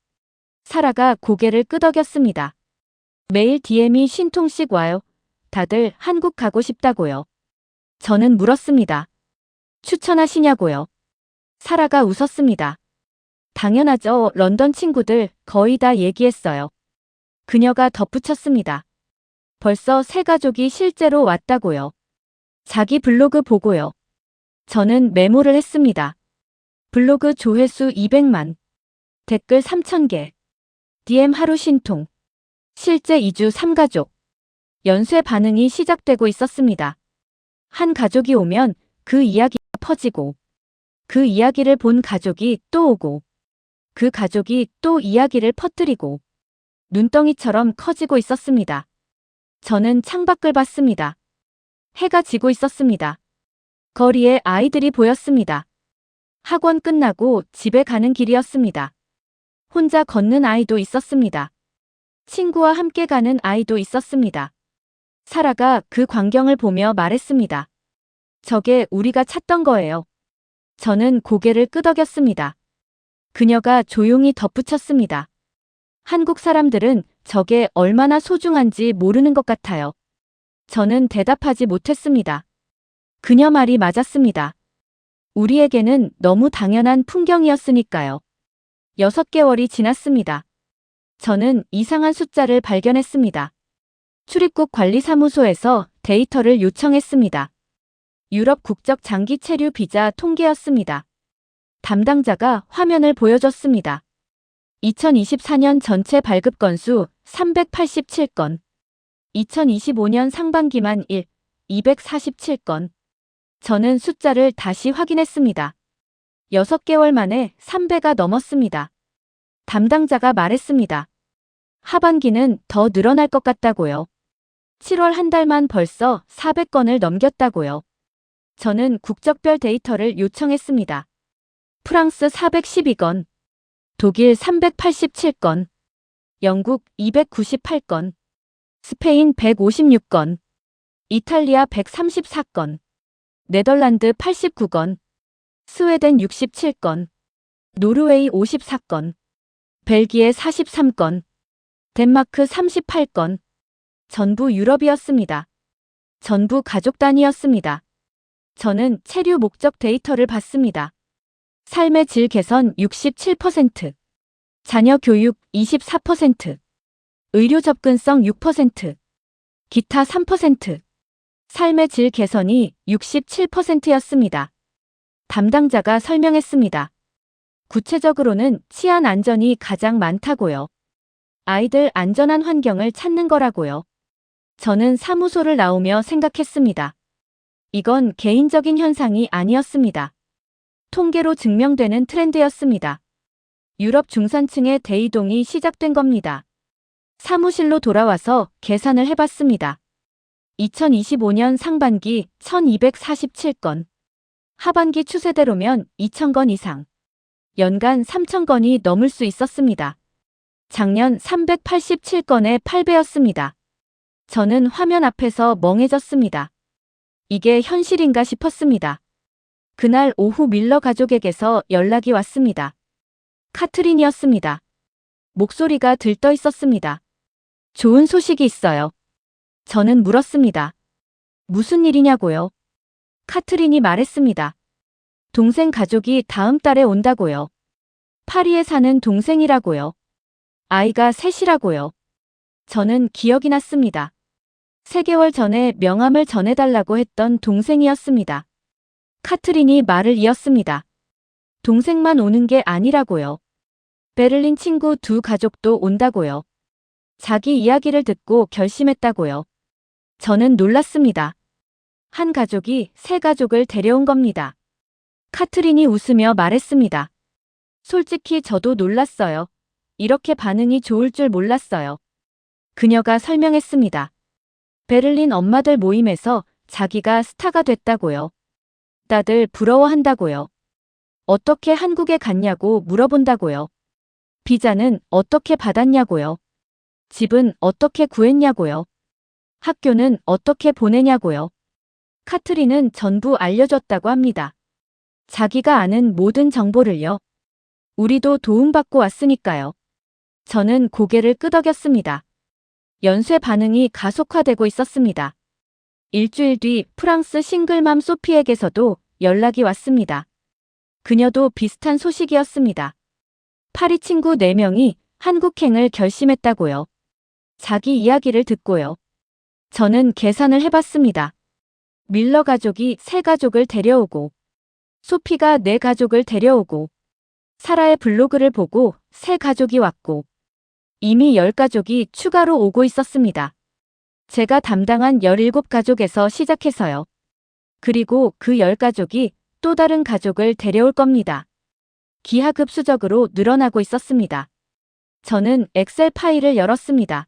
사라가 고개를 끄덕였습니다. 매일 DM이 50통씩 와요. 다들 한국 가고 싶다고요. 저는 물었습니다. 추천하시냐고요. 사라가 웃었습니다. 당연하죠. 런던 친구들 거의 다 얘기했어요. 그녀가 덧붙였습니다. 벌써 새 가족이 실제로 왔다고요. 자기 블로그 보고요. 저는 메모를 했습니다. 블로그 조회수 200만, 댓글 3,000개, DM 하루 신통, 실제 2주 3가족, 연쇄 반응이 시작되고 있었습니다. 한 가족이 오면 그 이야기가 퍼지고, 그 이야기를 본 가족이 또 오고, 그 가족이 또 이야기를 퍼뜨리고, 눈덩이처럼 커지고 있었습니다. 저는 창밖을 봤습니다. 해가 지고 있었습니다. 거리에 아이들이 보였습니다. 학원 끝나고 집에 가는 길이었습니다. 혼자 걷는 아이도 있었습니다. 친구와 함께 가는 아이도 있었습니다. 사라가 그 광경을 보며 말했습니다. 저게 우리가 찾던 거예요. 저는 고개를 끄덕였습니다. 그녀가 조용히 덧붙였습니다. 한국 사람들은 저게 얼마나 소중한지 모르는 것 같아요. 저는 대답하지 못했습니다. 그녀 말이 맞았습니다. 우리에게는 너무 당연한 풍경이었으니까요. 6개월이 지났습니다. 저는 이상한 숫자를 발견했습니다. 출입국 관리사무소에서 데이터를 요청했습니다. 유럽 국적 장기 체류 비자 통계였습니다. 담당자가 화면을 보여줬습니다. 2024년 전체 발급 건수 387건, 2025년 상반기만 247건. 저는 숫자를 다시 확인했습니다. 6개월 만에 3배가 넘었습니다. 담당자가 말했습니다. 하반기는 더 늘어날 것 같다고요. 7월 한 달만 벌써 400건을 넘겼다고요. 저는 국적별 데이터를 요청했습니다. 프랑스 412건, 독일 387건, 영국 298건, 스페인 156건, 이탈리아 134건, 네덜란드 89건, 스웨덴 67건, 노르웨이 54건, 벨기에 43건, 덴마크 38건, 전부 유럽이었습니다. 전부 가족 단위였습니다. 저는 체류 목적 데이터를 봤습니다. 삶의 질 개선 67%, 자녀 교육 24%, 의료 접근성 6%, 기타 3%, 삶의 질 개선이 67%였습니다. 담당자가 설명했습니다. 구체적으로는 치안 안전이 가장 많다고요. 아이들 안전한 환경을 찾는 거라고요. 저는 사무소를 나오며 생각했습니다. 이건 개인적인 현상이 아니었습니다. 통계로 증명되는 트렌드였습니다. 유럽 중산층의 대이동이 시작된 겁니다. 사무실로 돌아와서 계산을 해봤습니다. 2025년 상반기 1247건, 하반기 추세대로면 2000건 이상, 연간 3000건이 넘을 수 있었습니다. 작년 387건의 8배였습니다. 저는 화면 앞에서 멍해졌습니다. 이게 현실인가 싶었습니다. 그날 오후 밀러 가족에게서 연락이 왔습니다. 카트린이었습니다. 목소리가 들떠 있었습니다. 좋은 소식이 있어요. 저는 물었습니다. 무슨 일이냐고요? 카트린이 말했습니다. 동생 가족이 다음 달에 온다고요. 파리에 사는 동생이라고요. 아이가 셋이라고요. 저는 기억이 났습니다. 3개월 전에 명함을 전해달라고 했던 동생이었습니다. 카트린이 말을 이었습니다. 동생만 오는 게 아니라고요. 베를린 친구 2 가족도 온다고요. 자기 이야기를 듣고 결심했다고요. 저는 놀랐습니다. 한 가족이 3 가족을 데려온 겁니다. 카트린이 웃으며 말했습니다. 솔직히 저도 놀랐어요. 이렇게 반응이 좋을 줄 몰랐어요. 그녀가 설명했습니다. 베를린 엄마들 모임에서 자기가 스타가 됐다고요. 다들 부러워한다고요. 어떻게 한국에 갔냐고 물어본다고요. 비자는 어떻게 받았냐고요. 집은 어떻게 구했냐고요. 학교는 어떻게 보내냐고요. 카트린은 전부 알려줬다고 합니다. 자기가 아는 모든 정보를요. 우리도 도움받고 왔으니까요. 저는 고개를 끄덕였습니다. 연쇄 반응이 가속화되고 있었습니다. 일주일 뒤 프랑스 싱글맘 소피에게서도 연락이 왔습니다. 그녀도 비슷한 소식이었습니다. 파리 친구 4명이 한국행을 결심했다고요. 자기 이야기를 듣고요. 저는 계산을 해봤습니다. 밀러 가족이 3 가족을 데려오고, 소피가 4 가족을 데려오고, 사라의 블로그를 보고 3 가족이 왔고, 이미 10가족이 추가로 오고 있었습니다. 제가 담당한 17가족에서 시작해서요. 그리고 그 10가족이 또 다른 가족을 데려올 겁니다. 기하급수적으로 늘어나고 있었습니다. 저는 엑셀 파일을 열었습니다.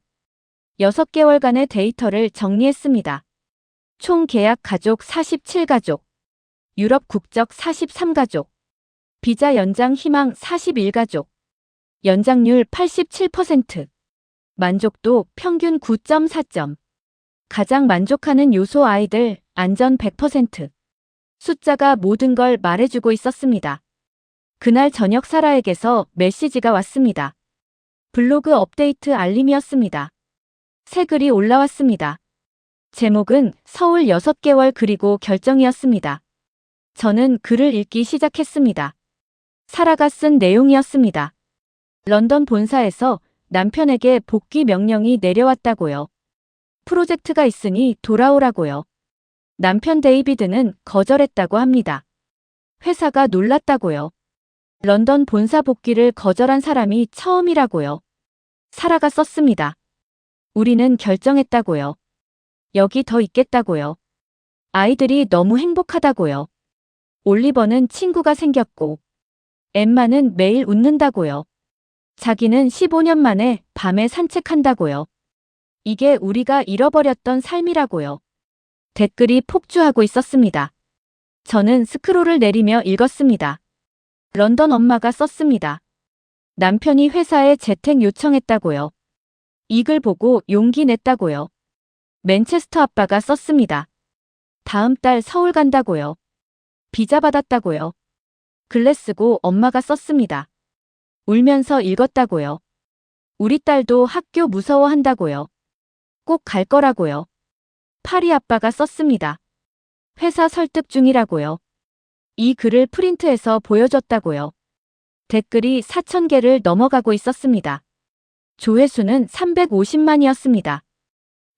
6개월간의 데이터를 정리했습니다. 총 계약 가족 47가족, 유럽 국적 43가족, 비자 연장 희망 41가족, 연장률 87%, 만족도 평균 9.4점, 가장 만족하는 요소 아이들, 안전 100%. 숫자가 모든 걸 말해주고 있었습니다. 그날 저녁 사라에게서 메시지가 왔습니다. 블로그 업데이트 알림이었습니다. 새 글이 올라왔습니다. 제목은 서울 6개월 그리고 결정이었습니다. 저는 글을 읽기 시작했습니다. 사라가 쓴 내용이었습니다. 런던 본사에서 남편에게 복귀 명령이 내려왔다고요. 프로젝트가 있으니 돌아오라고요. 남편 데이비드는 거절했다고 합니다. 회사가 놀랐다고요. 런던 본사 복귀를 거절한 사람이 처음이라고요. 사라가 썼습니다. 우리는 결정했다고요. 여기 더 있겠다고요. 아이들이 너무 행복하다고요. 올리버는 친구가 생겼고, 엠마는 매일 웃는다고요. 자기는 15년 만에 밤에 산책한다고요. 이게 우리가 잃어버렸던 삶이라고요. 댓글이 폭주하고 있었습니다. 저는 스크롤을 내리며 읽었습니다. 런던 엄마가 썼습니다. 남편이 회사에 재택 요청했다고요. 이 글 보고 용기 냈다고요. 맨체스터 아빠가 썼습니다. 다음 달 서울 간다고요. 비자 받았다고요. 글래스고 엄마가 썼습니다. 울면서 읽었다고요. 우리 딸도 학교 무서워한다고요. 꼭 갈 거라고요. 파리 아빠가 썼습니다. 회사 설득 중이라고요. 이 글을 프린트해서 보여줬다고요. 댓글이 4,000개를 넘어가고 있었습니다. 조회수는 350만이었습니다.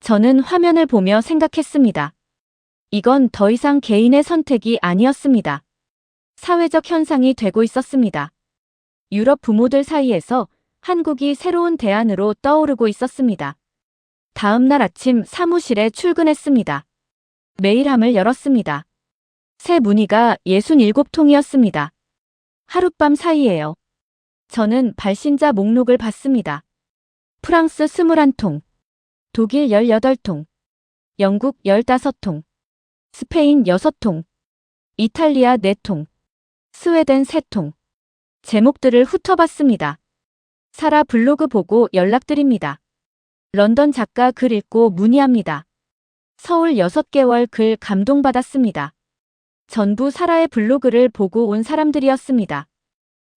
저는 화면을 보며 생각했습니다. 이건 더 이상 개인의 선택이 아니었습니다. 사회적 현상이 되고 있었습니다. 유럽 부모들 사이에서 한국이 새로운 대안으로 떠오르고 있었습니다. 다음 날 아침 사무실에 출근했습니다. 메일함을 열었습니다. 새 문의가 67통이었습니다. 하룻밤 사이에요. 저는 발신자 목록을 봤습니다. 프랑스 21통, 독일 18통, 영국 15통, 스페인 6통, 이탈리아 4통, 스웨덴 3통. 제목들을 훑어봤습니다. 사라 블로그 보고 연락드립니다. 런던 작가 글 읽고 문의합니다. 서울 6개월 글 감동받았습니다. 전부 사라의 블로그를 보고 온 사람들이었습니다.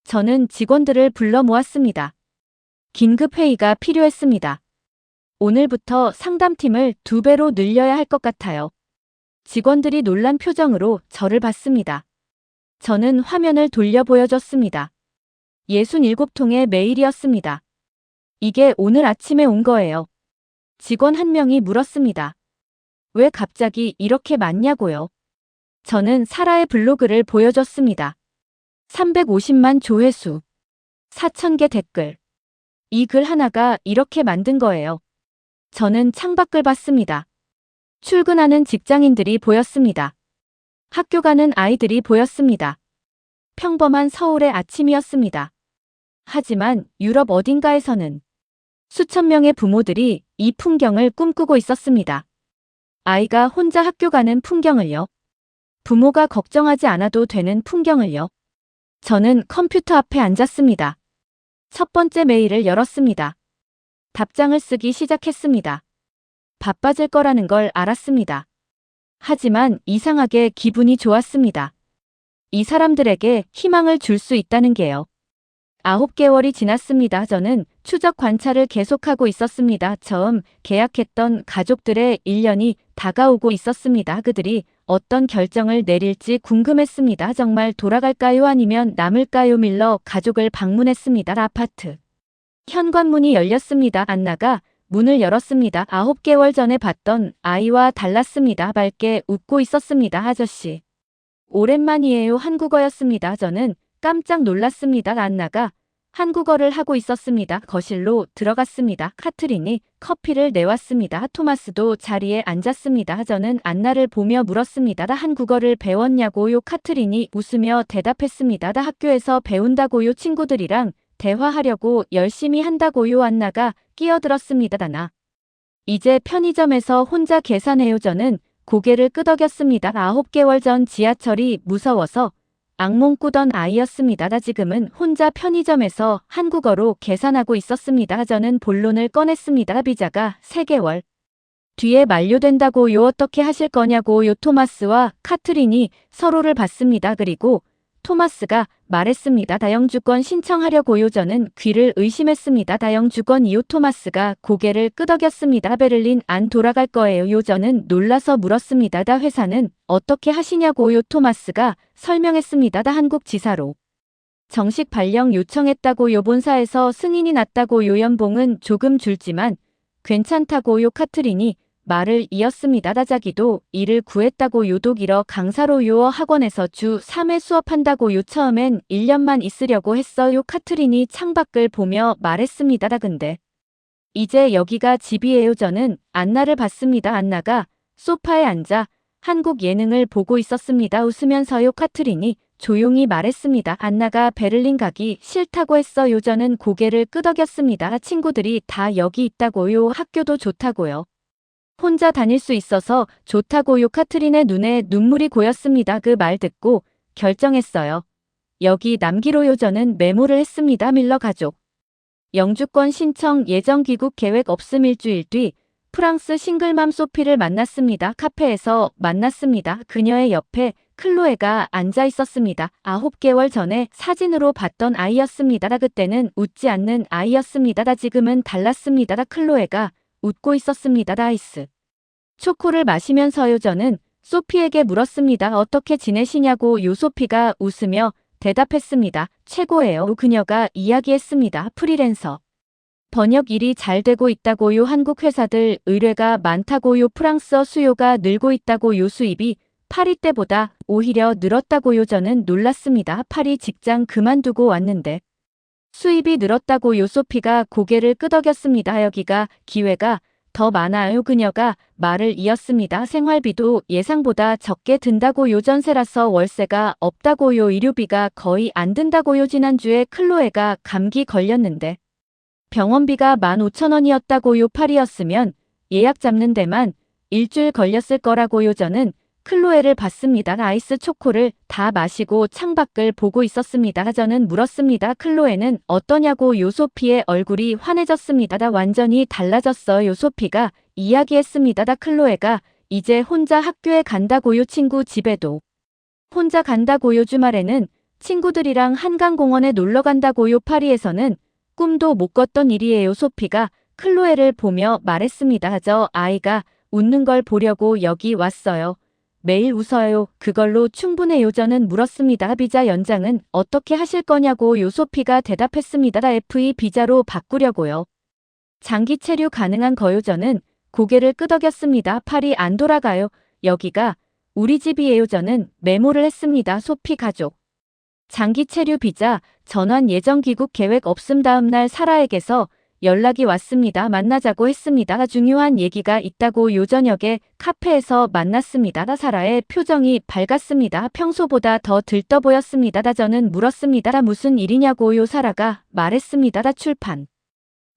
저는 직원들을 불러 모았습니다. 긴급 회의가 필요했습니다. 오늘부터 상담팀을 2배로 늘려야 할 것 같아요. 직원들이 놀란 표정으로 저를 봤습니다. 저는 화면을 돌려 보여줬습니다. 67통의 메일이었습니다. 이게 오늘 아침에 온 거예요. 직원 한 명이 물었습니다. 왜 갑자기 이렇게 많냐고요? 저는 사라의 블로그를 보여줬습니다. 350만 조회수, 4,000개 댓글. 이 글 하나가 이렇게 만든 거예요. 저는 창밖을 봤습니다. 출근하는 직장인들이 보였습니다. 학교 가는 아이들이 보였습니다. 평범한 서울의 아침이었습니다. 하지만 유럽 어딘가에서는 수천 명의 부모들이 이 풍경을 꿈꾸고 있었습니다. 아이가 혼자 학교 가는 풍경을요. 부모가 걱정하지 않아도 되는 풍경을요. 저는 컴퓨터 앞에 앉았습니다. 첫 번째 메일을 열었습니다. 답장을 쓰기 시작했습니다. 바빠질 거라는 걸 알았습니다. 하지만 이상하게 기분이 좋았습니다. 이 사람들에게 희망을 줄 수 있다는 게요. 9개월이 지났습니다. 저는 추적 관찰을 계속하고 있었습니다. 처음 계약했던 가족들의 1년이 다가오고 있었습니다. 그들이 어떤 결정을 내릴지 궁금했습니다. 정말 돌아갈까요? 아니면 남을까요? 밀러 가족을 방문했습니다. 아파트. 현관문이 열렸습니다. 안나가 문을 열었습니다. 9개월 전에 봤던 아이와 달랐습니다. 밝게 웃고 있었습니다. 아저씨. 오랜만이에요. 한국어였습니다. 저는 깜짝 놀랐습니다. 안나가 한국어를 하고 있었습니다. 거실로 들어갔습니다. 카트린이 커피를 내왔습니다. 토마스도 자리에 앉았습니다. 저는 안나를 보며 물었습니다. 한국어를 배웠냐고요? 카트린이 웃으며 대답했습니다. 학교에서 배운다고요? 친구들이랑 대화하려고 열심히 한다고요? 안나가 끼어들었습니다. 나 이제 편의점에서 혼자 계산해요. 저는 고개를 끄덕였습니다. 9개월 전 지하철이 무서워서 악몽 꾸던 아이였습니다. 지금은 혼자 편의점에서 한국어로 계산하고 있었습니다. 저는 본론을 꺼냈습니다. 비자가 3개월 뒤에 만료된다고요. 어떻게 하실 거냐고요. 토마스와 카트린이 서로를 봤습니다. 그리고 토마스가 말했습니다. 다영주권 신청하려고요. 저는 귀를 의심했습니다. 다영주권이요. 토마스가 고개를 끄덕였습니다. 베를린 안 돌아갈 거예요. 저는 놀라서 물었습니다. 회사는 어떻게 하시냐고요. 토마스가 설명했습니다. 한국 지사로 정식 발령 요청했다고요. 본사에서 승인이 났다고요. 연봉은 조금 줄지만 괜찮다고요. 카트린이 말을 이었습니다. 자기도 일을 구했다고요. 독일어 강사로요. 학원에서 주 3회 수업한다고요. 처음엔 1년만 있으려고 했어요. 카트린이 창밖을 보며 말했습니다. 근데 이제 여기가 집이에요. 저는 안나를 봤습니다. 안나가 소파에 앉아 한국 예능을 보고 있었습니다. 웃으면서요. 카트린이 조용히 말했습니다. 안나가 베를린 가기 싫다고 했어요. 저는 고개를 끄덕였습니다. 친구들이 다 여기 있다고요. 학교도 좋다고요. 혼자 다닐 수 있어서 좋다고요. 카트린의 눈에 눈물이 고였습니다. 그 말 듣고 결정했어요. 여기 남기로요. 저는 메모를 했습니다. 밀러 가족. 영주권 신청 예정 귀국 계획 없음. 일주일 뒤 프랑스 싱글맘 소피를 만났습니다. 카페에서 만났습니다. 그녀의 옆에 클로에가 앉아 있었습니다. 9개월 전에 사진으로 봤던 아이였습니다. 그때는 웃지 않는 아이였습니다. 지금은 달랐습니다. 클로에가 웃고 있었습니다. 아이스 초코를 마시면서요. 저는 소피에게 물었습니다. 어떻게 지내시냐고. 소피가 웃으며 대답했습니다. 최고예요. 그녀가 이야기했습니다. 프리랜서. 번역 일이 잘 되고 있다고요. 한국 회사들 의뢰가 많다고요. 프랑스어 수요가 늘고 있다고요. 수입이 파리 때보다 오히려 늘었다고요. 저는 놀랐습니다. 파리 직장 그만두고 왔는데 수입이 늘었다고요. 소피가 고개를 끄덕였습니다. 여기가 기회가 더 많아요. 그녀가 말을 이었습니다. 생활비도 예상보다 적게 든다고요. 전세라서 월세가 없다고요. 의료비가 거의 안 든다고요. 지난주에 클로에가 감기 걸렸는데 병원비가 15,000원이었다고요. 파리였으면 예약 잡는 데만 일주일 걸렸을 거라고요. 저는 클로에를 봤습니다. 아이스 초코를 다 마시고 창밖을 보고 있었습니다. 저는 물었습니다. 클로에는 어떠냐고. 소피의 얼굴이 환해졌습니다. 완전히 달라졌어요. 소피가 이야기했습니다. 클로에가 이제 혼자 학교에 간다고요. 친구 집에도 혼자 간다고요. 주말에는 친구들이랑 한강공원에 놀러 간다고요. 파리에서는 꿈도 못 꿨던 일이에요. 소피가 클로에를 보며 말했습니다. 저 아이가 웃는 걸 보려고 여기 왔어요. 매일 웃어요. 그걸로 충분해요. 저는 물었습니다. 비자 연장은 어떻게 하실 거냐고. 소피가 대답했습니다. F2 비자로 바꾸려고요. 장기 체류 가능한 거요. 저는 고개를 끄덕였습니다. 팔이 안 돌아가요. 여기가 우리 집이에요. 저는 메모를 했습니다. 소피 가족. 장기 체류 비자, 전환 예정 귀국 계획 없음. 다음날 사라에게서 연락이 왔습니다. 만나자고 했습니다. 중요한 얘기가 있다고. 저녁에 카페에서 만났습니다. 사라의 표정이 밝았습니다. 평소보다 더 들떠 보였습니다. 저는 물었습니다. 무슨 일이냐고. 사라가 말했습니다. 출판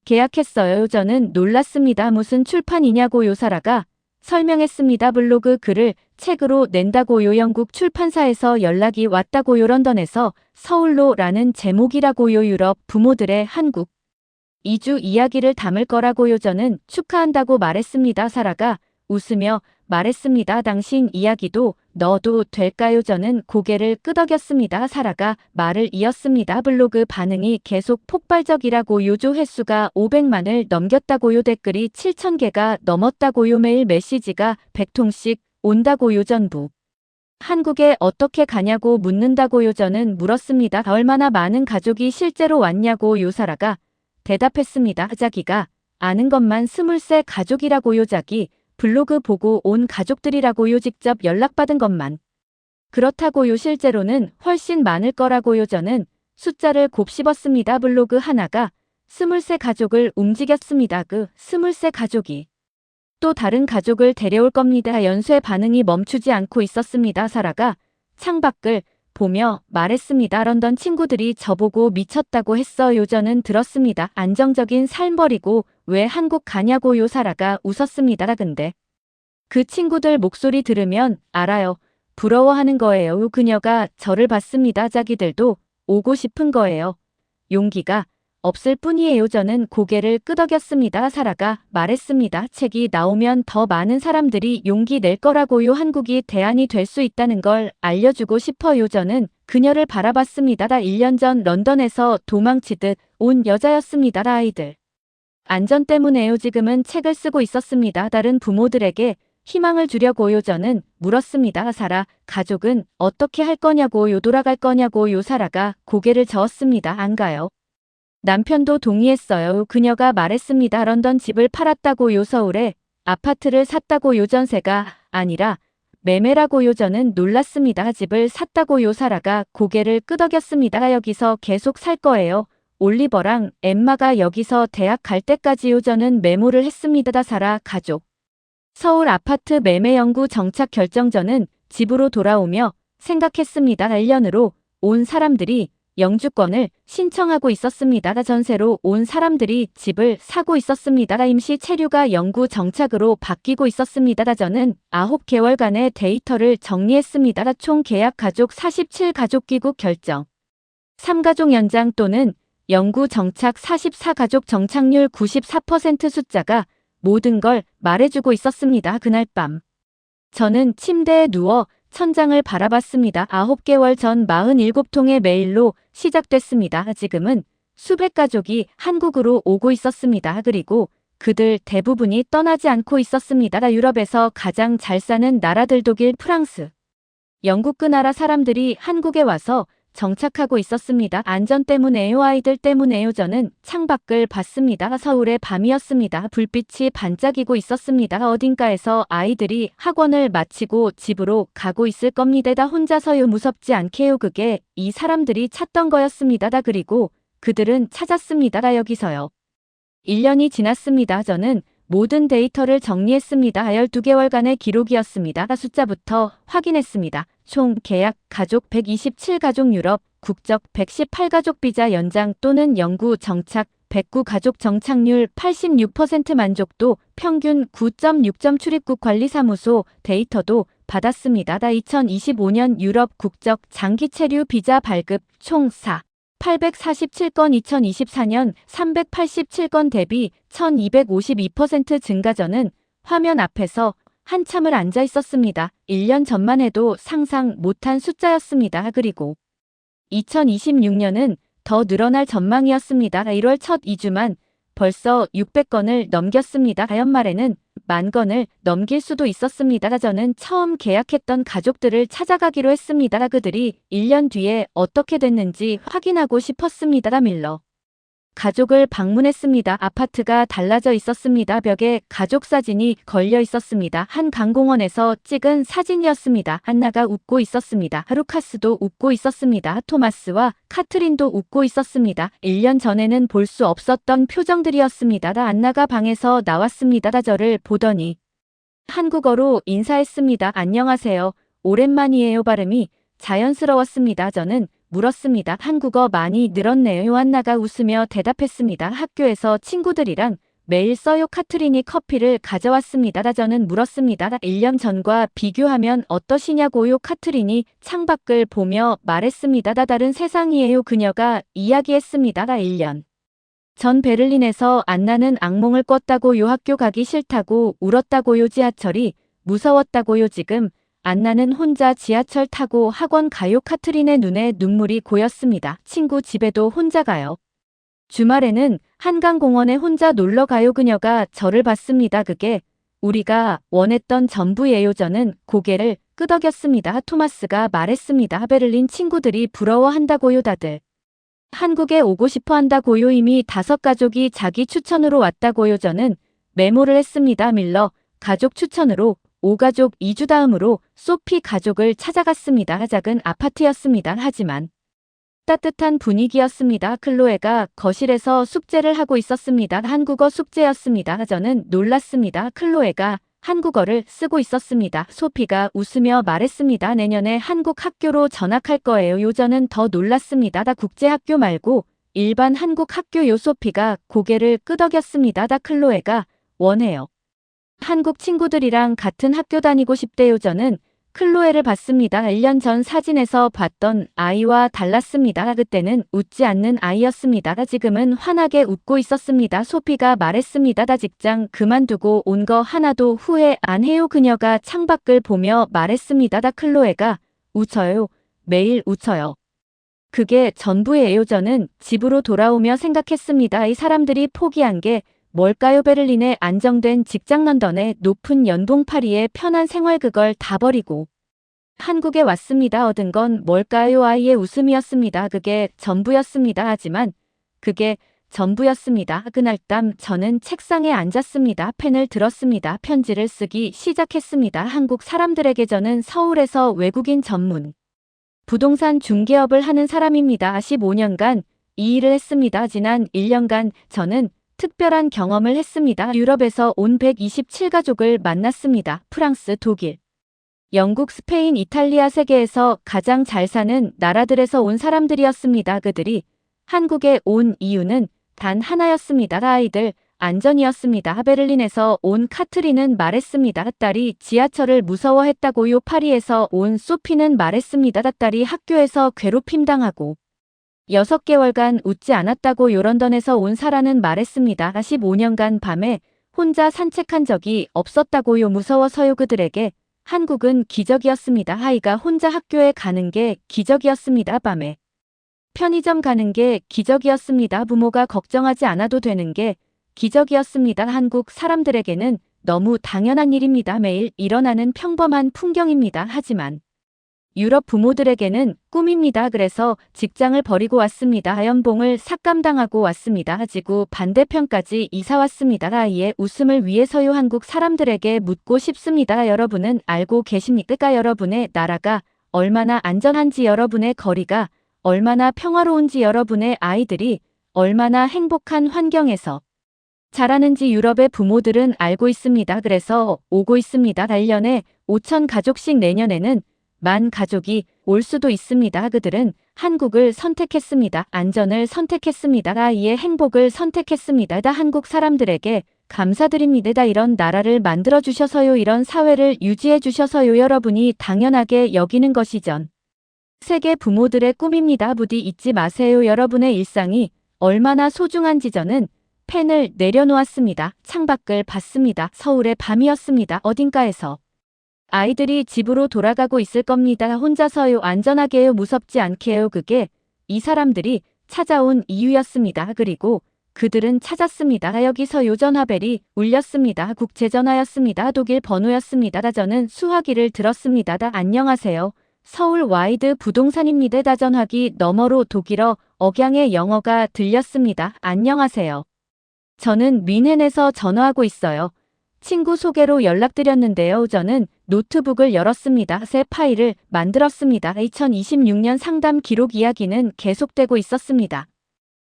계약했어요. 저는 놀랐습니다. 무슨 출판이냐고. 사라가 설명했습니다. 블로그 글을 책으로 낸다고요. 영국 출판사에서 연락이 왔다고요. 런던에서 서울로 라는 제목이라고요. 유럽 부모들의 한국 이주 이야기를 담을 거라고요. 저는 축하한다고 말했습니다. 사라가 웃으며 말했습니다. 당신 이야기도 넣어도 될까요? 저는 고개를 끄덕였습니다. 사라가 말을 이었습니다. 블로그 반응이 계속 폭발적이라고요. 조회수가 500만을 넘겼다고요. 댓글이 7,000개가 넘었다고요. 매일 메시지가 100통씩 온다고요. 전부 한국에 어떻게 가냐고 묻는다고요. 저는 물었습니다. 얼마나 많은 가족이 실제로 왔냐고. 사라가 대답했습니다. 자기가 아는 것만 23 가족이라고요. 자기 블로그 보고 온 가족들이라고요. 직접 연락받은 것만. 그렇다고요. 실제로는 훨씬 많을 거라고요. 저는 숫자를 곱씹었습니다. 블로그 하나가 23 가족을 움직였습니다. 그 23 가족이 또 다른 가족을 데려올 겁니다. 연쇄 반응이 멈추지 않고 있었습니다. 사라가 창밖을 보며 말했습니다. 런던 친구들이 저보고 미쳤다고 했어요. 저는 들었습니다. 안정적인 삶 버리고 왜 한국 가냐고요. 사라가 웃었습니다. 근데 그 친구들 목소리 들으면 알아요. 부러워하는 거예요. 그녀가 저를 봤습니다. 자기들도 오고 싶은 거예요. 용기가 없을 뿐이에요. 저는 고개를 끄덕였습니다. 사라가 말했습니다. 책이 나오면 더 많은 사람들이 용기 낼 거라고요. 한국이 대안이 될 수 있다는 걸 알려주고 싶어요. 저는 그녀를 바라봤습니다. 1년 전 런던에서 도망치듯 온 여자였습니다. 아이들 안전 때문에요. 지금은 책을 쓰고 있었습니다. 다른 부모들에게 희망을 주려고요. 저는 물었습니다. 사라, 가족은 어떻게 할 거냐고요. 돌아갈 거냐고요. 사라가 고개를 저었습니다. 안 가요. 남편도 동의했어요. 그녀가 말했습니다. 런던 집을 팔았다고요. 서울에 아파트를 샀다고요. 전세가 아니라 매매라고요. 저는 놀랐습니다. 집을 샀다고요. 사라가 고개를 끄덕였습니다. 여기서 계속 살 거예요. 올리버랑 엠마가 여기서 대학 갈 때까지요. 저는 메모를 했습니다. 사라 가족. 서울 아파트 매매 연구 정착 결정. 저는 집으로 돌아오며 생각했습니다. 1년으로 온 사람들이 영주권을 신청하고 있었습니다. 전세로 온 사람들이 집을 사고 있었습니다. 임시 체류가 영구 정착으로 바뀌고 있었습니다. 저는 9개월간의 데이터를 정리했습니다. 총 계약 가족 47가족 귀국 결정. 3가족 연장 또는 영구 정착 44가족 정착률 94% 숫자가 모든 걸 말해주고 있었습니다. 그날 밤. 저는 침대에 누워 천장을 바라봤습니다. 9개월 전 47통의 메일로 시작됐습니다. 지금은 수백 가족이 한국으로 오고 있었습니다. 그리고 그들 대부분이 떠나지 않고 있었습니다. 유럽에서 가장 잘 사는 나라들 독일, 프랑스, 영국 그 나라 사람들이 한국에 와서 정착하고 있었습니다. 안전 때문에요. 아이들 때문에요. 저는 창밖을 봤습니다. 서울의 밤이었습니다. 불빛이 반짝이고 있었습니다. 어딘가에서 아이들이 학원을 마치고 집으로 가고 있을 겁니다. 다 혼자서요. 무섭지 않게요. 그게 이 사람들이 찾던 거였습니다. 그리고 그들은 찾았습니다. 여기서요. 1년이 지났습니다. 저는 모든 데이터를 정리했습니다. 12개월간의 기록이었습니다. 숫자부터 확인했습니다. 총 계약 가족 127가족 유럽, 국적 118가족 비자 연장 또는 영구 정착 109가족 정착률 86% 만족도 평균 9.6점 출입국 관리사무소 데이터도 받았습니다. 2025년 유럽 국적 장기 체류 비자 발급 총 847건 2024년 387건 대비 1252% 증가. 저는 화면 앞에서 한참을 앉아 있었습니다. 1년 전만 해도 상상 못한 숫자였습니다. 그리고 2026년은 더 늘어날 전망이었습니다. 1월 첫 2주만 벌써 600건을 넘겼습니다. 연말에는 10,000건을 넘길 수도 있었습니다. 저는 처음 계약했던 가족들을 찾아가기로 했습니다. 그들이 1년 뒤에 어떻게 됐는지 확인하고 싶었습니다. 밀러 가족을 방문했습니다. 아파트가 달라져 있었습니다. 벽에 가족 사진이 걸려 있었습니다. 한 강공원에서 찍은 사진이었습니다. 안나가 웃고 있었습니다. 루카스도 웃고 있었습니다. 토마스와 카트린도 웃고 있었습니다. 1년 전에는 볼 수 없었던 표정들이었습니다. 안나가 방에서 나왔습니다. 저를 보더니 한국어로 인사했습니다. 안녕하세요. 오랜만이에요. 발음이 자연스러웠습니다. 저는 물었습니다. 한국어 많이 늘었네요. 안나가 웃으며 대답했습니다. 학교에서 친구들이랑 매일 써요. 카트린이 커피를 가져왔습니다. 저는 물었습니다. 1년 전과 비교하면 어떠시냐고요. 카트린이 창밖을 보며 말했습니다. 다른 세상이에요. 그녀가 이야기했습니다. 1년 전 베를린에서 안나는 악몽을 꿨다고요. 학교 가기 싫다고 울었다고요. 지하철이 무서웠다고요. 지금 안나는 혼자 지하철 타고 학원 가요. 카트린의 눈에 눈물이 고였습니다. 친구 집에도 혼자 가요. 주말에는 한강공원에 혼자 놀러 가요. 그녀가 저를 봤습니다. 그게 우리가 원했던 전부예요. 저는 고개를 끄덕였습니다. 토마스가 말했습니다. 베를린 친구들이 부러워한다고요. 다들 한국에 오고 싶어 한다고요. 이미 5가족이 자기 추천으로 왔다고요. 저는 메모를 했습니다. 밀러 가족 추천으로 5가족 2주 다음으로 소피 가족을 찾아갔습니다. 작은 아파트였습니다. 하지만 따뜻한 분위기였습니다. 클로에가 거실에서 숙제를 하고 있었습니다. 한국어 숙제였습니다. 저는 놀랐습니다. 클로에가 한국어를 쓰고 있었습니다. 소피가 웃으며 말했습니다. 내년에 한국 학교로 전학할 거예요. 저는 더 놀랐습니다. 국제학교 말고 일반 한국 학교요. 소피가 고개를 끄덕였습니다. 클로에가 원해요. 한국 친구들이랑 같은 학교 다니고 싶대요. 저는 클로에를 봤습니다. 1년 전 사진에서 봤던 아이와 달랐습니다. 그때는 웃지 않는 아이였습니다. 지금은 환하게 웃고 있었습니다. 소피가 말했습니다. 직장 그만두고 온 거 하나도 후회 안 해요. 그녀가 창밖을 보며 말했습니다. 클로에가 웃어요. 매일 웃어요. 그게 전부예요. 저는 집으로 돌아오며 생각했습니다. 이 사람들이 포기한 게 뭘까요? 베를린의 안정된 직장, 런던의 높은 연봉, 파리의 편한 생활, 그걸 다 버리고 한국에 왔습니다. 얻은 건 뭘까요? 아이의 웃음이었습니다. 그게 전부였습니다. 하지만 그게 전부였습니다. 그날 밤 저는 책상에 앉았습니다. 펜을 들었습니다. 편지를 쓰기 시작했습니다. 한국 사람들에게 저는 서울에서 외국인 전문 부동산 중개업을 하는 사람입니다. 15년간 이 일을 했습니다. 지난 1년간 저는 특별한 경험을 했습니다. 유럽에서 온 127가족을 만났습니다. 프랑스, 독일, 영국, 스페인, 이탈리아 세계에서 가장 잘 사는 나라들에서 온 사람들이었습니다. 그들이 한국에 온 이유는 단 하나였습니다. 아이들 안전이었습니다. 베를린에서 온 카트리는 말했습니다. 딸이 지하철을 무서워했다고요. 파리에서 온 소피는 말했습니다. 딸이 학교에서 괴롭힘 당하고 6개월간 웃지 않았다고요. 런던에서 온 사라는 말했습니다. 15년간 밤에 혼자 산책한 적이 없었다고요. 무서워서요. 그들에게 한국은 기적이었습니다. 아이가 혼자 학교에 가는 게 기적이었습니다. 밤에 편의점 가는 게 기적이었습니다. 부모가 걱정하지 않아도 되는 게 기적이었습니다. 한국 사람들에게는 너무 당연한 일입니다. 매일 일어나는 평범한 풍경입니다. 하지만 유럽 부모들에게는 꿈입니다. 그래서 직장을 버리고 왔습니다. 연봉을 삭감당하고 왔습니다. 지구 반대편까지 이사 왔습니다. 아이의 웃음을 위해서요. 한국 사람들에게 묻고 싶습니다. 여러분은 알고 계십니까? 여러분의 나라가 얼마나 안전한지, 여러분의 거리가 얼마나 평화로운지, 여러분의 아이들이 얼마나 행복한 환경에서 자라는지 유럽의 부모들은 알고 있습니다. 그래서 오고 있습니다. 1년에 5천 가족씩, 내년에는 10,000 가족이 올 수도 있습니다. 그들은 한국을 선택했습니다. 안전을 선택했습니다. 아이의 행복을 선택했습니다. 한국 사람들에게 감사드립니다. 이런 나라를 만들어 주셔서요. 이런 사회를 유지해 주셔서요. 여러분이 당연하게 여기는 것이 전 세계 부모들의 꿈입니다. 부디 잊지 마세요. 여러분의 일상이 얼마나 소중한지. 저는 펜을 내려놓았습니다. 창밖을 봤습니다. 서울의 밤이었습니다. 어딘가에서 아이들이 집으로 돌아가고 있을 겁니다. 혼자서요. 안전하게요. 무섭지 않게요. 그게 이 사람들이 찾아온 이유였습니다. 그리고 그들은 찾았습니다. 여기서요. 전화벨이 울렸습니다. 국제전화였습니다. 독일 번호였습니다. 저는 수화기를 들었습니다. 안녕하세요. 서울 와이드 부동산입니다. 전화기 너머로 독일어 억양의 영어가 들렸습니다. 안녕하세요. 저는 뮌헨에서 전화하고 있어요. 친구 소개로 연락드렸는데요. 저는 노트북을 열었습니다. 새 파일을 만들었습니다. 2026년 상담 기록 이야기는 계속되고 있었습니다.